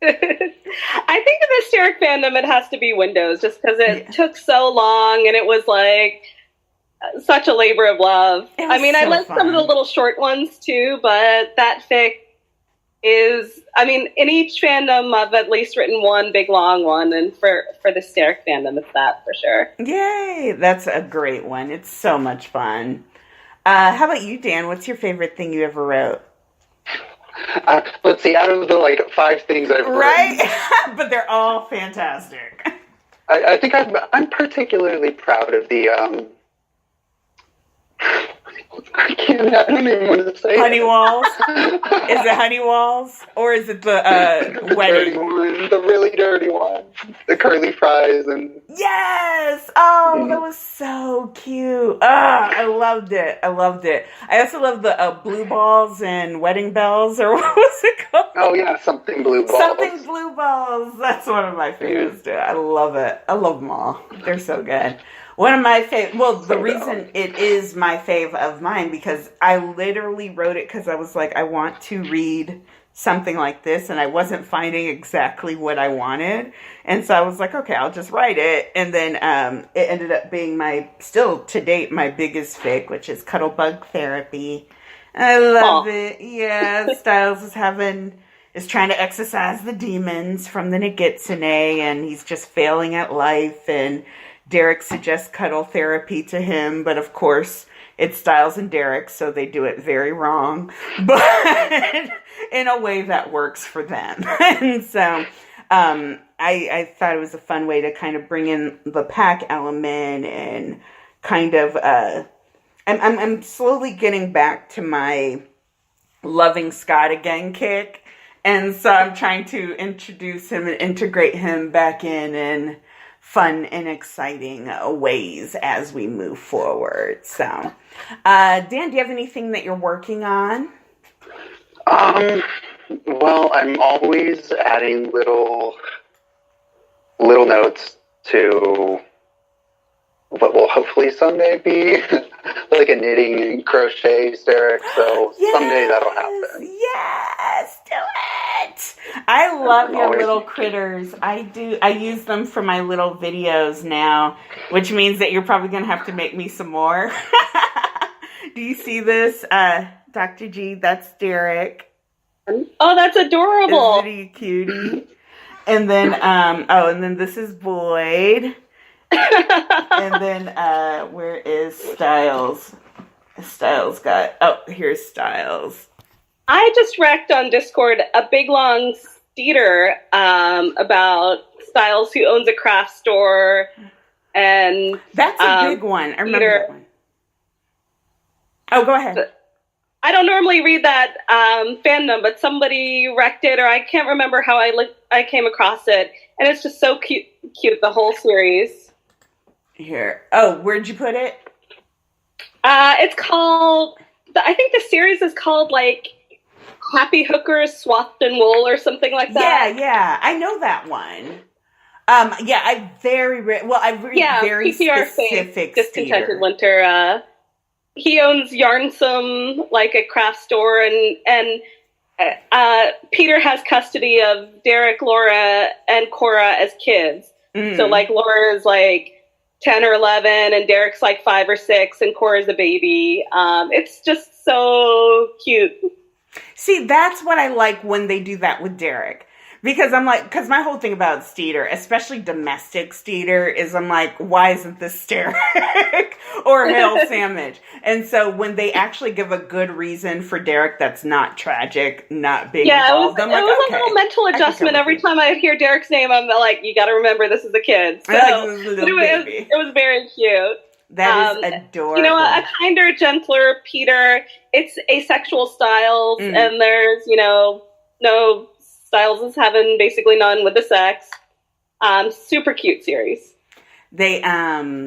think in the hysteric fandom it has to be Windows, just because it took so long and it was like such a labor of love. I mean, I like some of the little short ones too, but that fic is, I mean, in each fandom I've at least written one big long one, and for the hysteric fandom it's that for sure. Yay, that's a great one. It's so much fun. How about you, Dan? What's your favorite thing you ever wrote? Let's see, out of the 5 things I've Right? written, But they're all fantastic. I think I'm particularly proud of the I don't even want to say Honey it. Walls? Is it Honey Walls? Or is it the The dirty wedding? one, the really dirty one, the curly fries, and Yes! Oh, that was so cute. I loved it. I also love the Blue Balls and Wedding Bells, or what was it called? oh yeah, something blue balls. Something Blue Balls. That's one of my favorites, too. I love it. I love them all. They're so good. One of my favorite, well, the reason it is my fave of mine, because I literally wrote it because I was like, I want to read something like this, and I wasn't finding exactly what I wanted. And so I was like, okay, I'll just write it. And then it ended up being still to date, my biggest fic, which is Cuddlebug Therapy. I love it. Yeah, Styles is trying to exorcise the demons from the Nagitsune, and he's just failing at life, and Derek suggests cuddle therapy to him, but of course it's Styles and Derek, so they do it very wrong, but in a way that works for them. And so I thought it was a fun way to kind of bring in the pack element, and kind of I'm slowly getting back to my loving Scott again kick, and so I'm trying to introduce him and integrate him back in fun and exciting ways as we move forward. So, Dan, do you have anything that you're working on? Well, I'm always adding little notes to what will hopefully someday be like a knitting and crochet hysteric. So someday that'll happen. Yes, do it. I love your always little critters. I use them for my little videos now, which means that you're probably going to have to make me some more. Do you see this, Dr. G? That's Derek. Oh, that's adorable. Isn't he a cutie? And then, and then this is Boyd. And then where is Styles? Styles here's Styles. I just wrecked on Discord a big long theater about Styles, who owns a craft store, and that's a big one. I remember that one. Oh, go ahead. I don't normally read that fandom, but somebody wrecked it, or I can't remember how I came across it, and it's just so cute, the whole series. Here. Oh, where'd you put it? It's called, I think the series is called, like, Happy Hookers Swathed in Wool or something like that. Yeah. I know that one. I read very PPR specific Discontented Winter. He owns Yarnsome, like a craft store, and Peter has custody of Derek, Laura, and Cora as kids. Mm. So, like, Laura is, like, 10 or 11, and Derek's, like, 5 or 6, and Cora's a baby. It's just so cute. See, that's what I like when they do that with Derek. Because my whole thing about Steeder, especially domestic Steeder, is I'm like, why isn't this Derek or Hale Sandwich? And so when they actually give a good reason for Derek that's not tragic, not being involved, it was a little mental adjustment. Every time I hear Derek's name, I'm like, you got to remember this is a kid. So it was very cute. That is adorable. You know, a kinder, gentler Peter. It's asexual Styles, and there's, no Styles is having basically none with the sex. Super cute series. They, what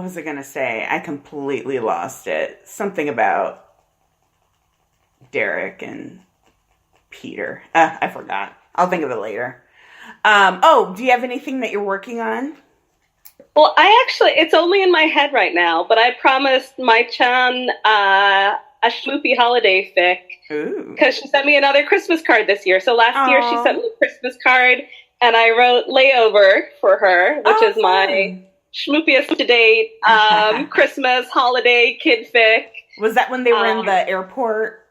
was I going to say? I completely lost it. Something about Derek and Peter. I forgot. I'll think of it later. Do you have anything that you're working on? Well, it's only in my head right now, but I promised my Chan a schmoopy holiday fic, because she sent me another Christmas card this year. So last year she sent me a Christmas card, and I wrote Layover for her, which is my schmoopiest to date Christmas holiday kid fic. Was that when they were in the airport?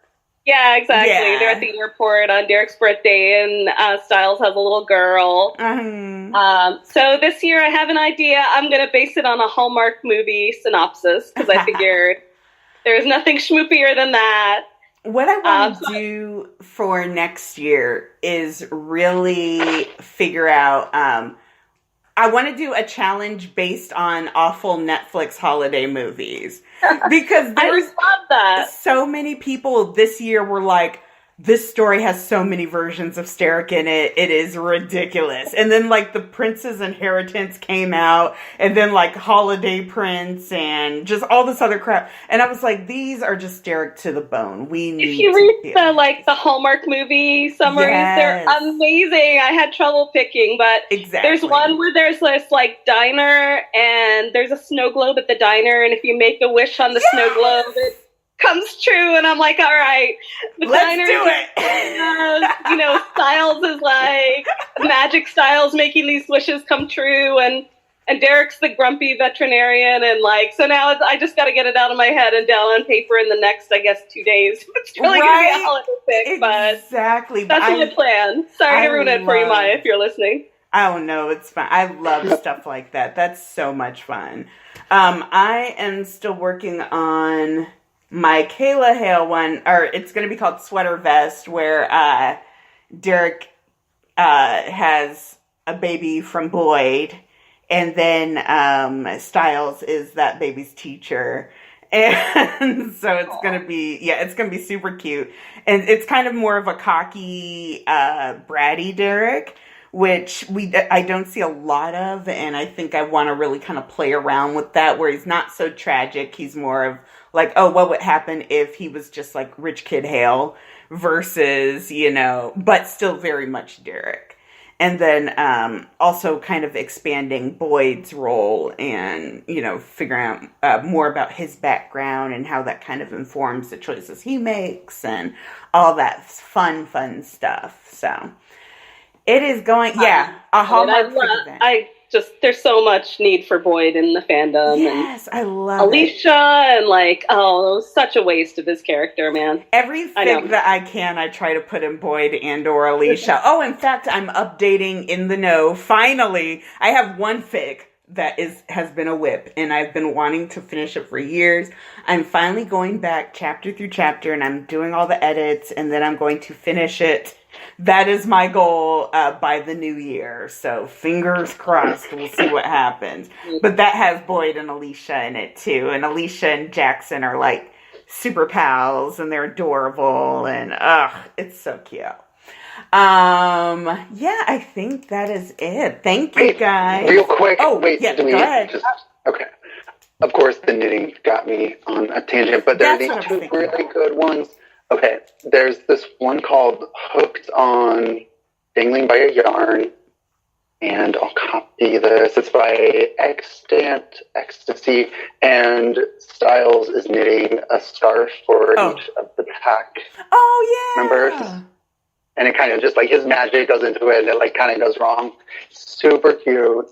Yeah, exactly. Yeah. They're at the airport on Derek's birthday, and Styles has a little girl. So this year I have an idea. I'm going to base it on a Hallmark movie synopsis, because I figured there's nothing schmoopier than that. What I want to do for next year is really figure out... I want to do a challenge based on awful Netflix holiday movies. Because there's so many people this year were like, this story has so many versions of Sterrick in it. It is ridiculous. And then, like, The Prince's Inheritance came out, and then, like, Holiday Prince, and just all this other crap. And I was like, these are just Sterrick to the bone. If you read the Hallmark movie summaries, they're amazing. I had trouble picking, but there's one where there's this, like, diner, and there's a snow globe at the diner, and if you make a wish on the snow globe, it comes true, and I'm like, all right, the let's do it. Styles is like magic Styles making these wishes come true, and Derek's the grumpy veterinarian, and like, so now I just got to get it out of my head and down on paper in the next, I guess, 2 days. It's really going to be a holiday pick, but that's my plan. Sorry to ruin it for you, Maya, if you're listening. Oh, no, it's fine. I love stuff like that. That's so much fun. I am still working on my Kayla Hale one, or it's going to be called Sweater Vest, where Derek has a baby from Boyd, and then Styles is that baby's teacher. And so it's going to be super cute. And it's kind of more of a cocky, bratty Derek, which I don't see a lot of, and I think I want to really kind of play around with that, where he's not so tragic. He's more of like, oh, what would happen if he was just like Rich Kid Hale versus, but still very much Derek. And then also kind of expanding Boyd's role and, figuring out more about his background and how that kind of informs the choices he makes and all that fun stuff. So it is going, a Hallmark. I just there's so much need for Boyd in the fandom. Yes, I love Alicia, and like, oh, it was such a waste of his character, man. Every fic that I try to put in Boyd and or Alicia. Oh, in fact, I'm updating In the Know. Finally, I have one fic that has been a whip, and I've been wanting to finish it for years. I'm finally going back chapter through chapter, and I'm doing all the edits, and then I'm going to finish it. That is my goal by the new year. So fingers crossed, we'll see what happens. But that has Boyd and Alicia in it too, and Alicia and Jackson are like super pals, and they're adorable, and it's so cute. Yeah, I think that is it. Thank you, guys. Real quick. Oh, wait, yeah, go ahead. Okay. Of course, the knitting got me on a tangent, but there are these two really good ones. Okay, there's this one called Hooked on Dangling by a Yarn, and I'll copy this. It's by Extant Ecstasy, and Styles is knitting a scarf for each of the pack members. And it kind of just, like, his magic goes into it, and it, like, kind of goes wrong. Super cute.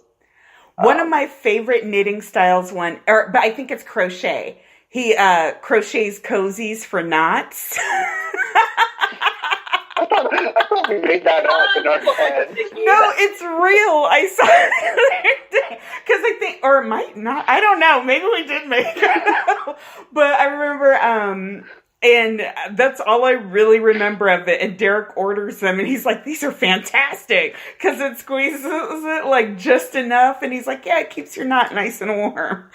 One of my favorite knitting styles but I think it's crochet. He crochets cozies for knots. I thought we made that up in our head. No, it's real. I saw it because I think, or it might not. I don't know. Maybe we did make it up. But I remember, and that's all I really remember of it. And Derek orders them, and he's like, "These are fantastic," because it squeezes it like just enough. And he's like, "Yeah, it keeps your knot nice and warm."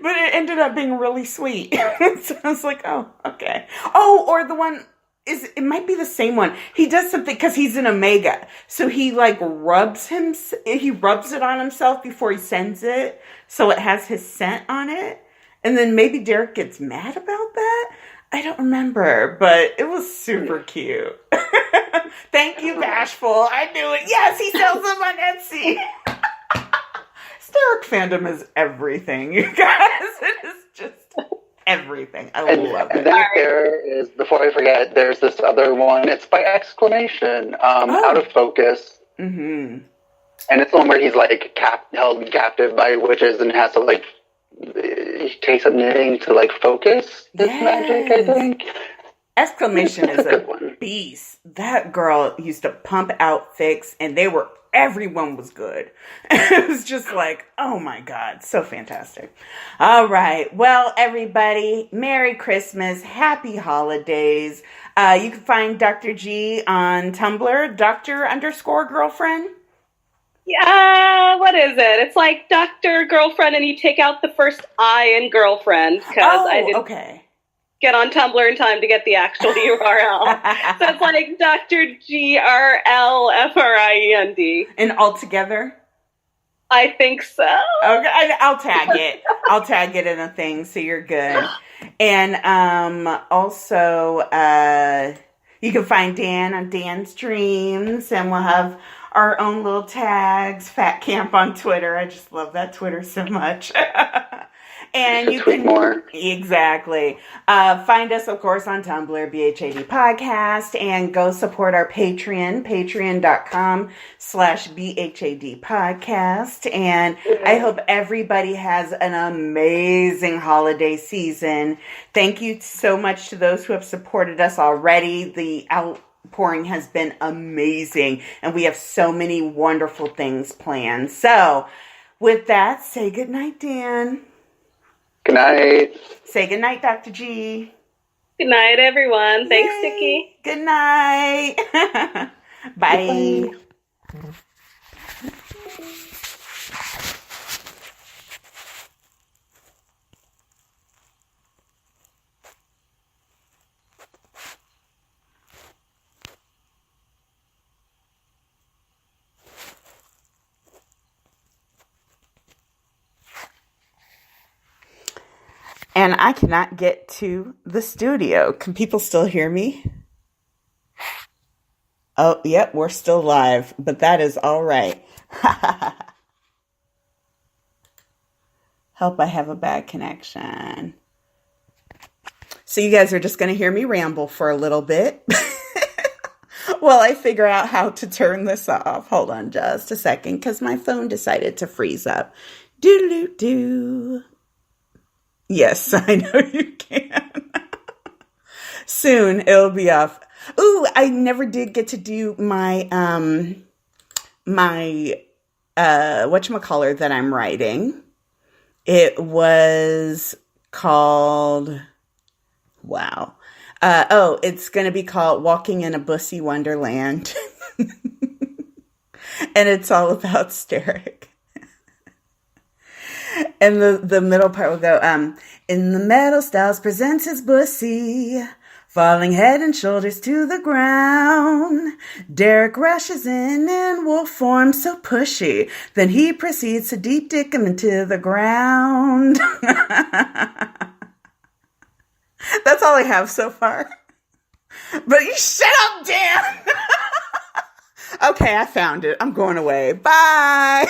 But it ended up being really sweet. So I was like, "Oh, okay." Oh, or the one. It might be the same one. He does something because he's an Omega. So he like rubs it on himself before he sends it. So it has his scent on it. And then maybe Derek gets mad about that. I don't remember, but it was super cute. Thank you, Bashful. I knew it. Yes, he sells them on Etsy. Derek fandom is everything, you guys. It is just everything. I love it. And then there is, before I forget, there's this other one. It's by Exclamation, Out of Focus. Mm-hmm. And it's the one where he's like held captive by witches and has to like, he takes up knitting to like focus this magic, I think. Exclamation is a beast. That girl used to pump out fics, and everyone was good. It was just like, oh my God, so fantastic. All right. Well, everybody, Merry Christmas. Happy holidays. You can find Dr. G on Tumblr, Dr._girlfriend. Yeah, what is it? It's like Dr. Girlfriend, and you take out the first I in girlfriend, because I didn't get on Tumblr in time to get the actual URL. So it's like Dr. GRLFRIEND. And all together? I think so. Okay, I'll tag it. I'll tag it in a thing, so you're good. And also, you can find Dan on Dan's Dreams, and we'll have our own little tags. Fat Camp on Twitter. I just love that Twitter so much. And you can exactly find us, of course, on Tumblr, BHAD Podcast, and go support our Patreon, patreon.com/BHAD Podcast. And I hope everybody has an amazing holiday season. Thank you so much to those who have supported us already. The outpouring has been amazing, and we have so many wonderful things planned. So with that, say goodnight, Dan. Good night. Say good night, Dr. G. Good night, everyone. Thanks, Sticky. Good night. Bye. And I cannot get to the studio. Can people still hear me? Oh, yep, we're still live, but that is all right. Hope I have a bad connection. So you guys are just going to hear me ramble for a little bit. While I figure out how to turn this off. Hold on just a second, because my phone decided to freeze up. Do. Yes, I know you can. Soon it'll be off. Ooh, I never did get to do my whatchamacallit that I'm writing. It was called, wow. It's going to be called Walking in a Bussy Wonderland. And it's all about Steric. And the middle part will go, in the meadow Styles presents his bussy, falling head and shoulders to the ground. Derek rushes in wolf form so pushy. Then he proceeds to deep dick him into the ground. That's all I have so far. But you shut up, Dan! Okay, I found it. I'm going away. Bye!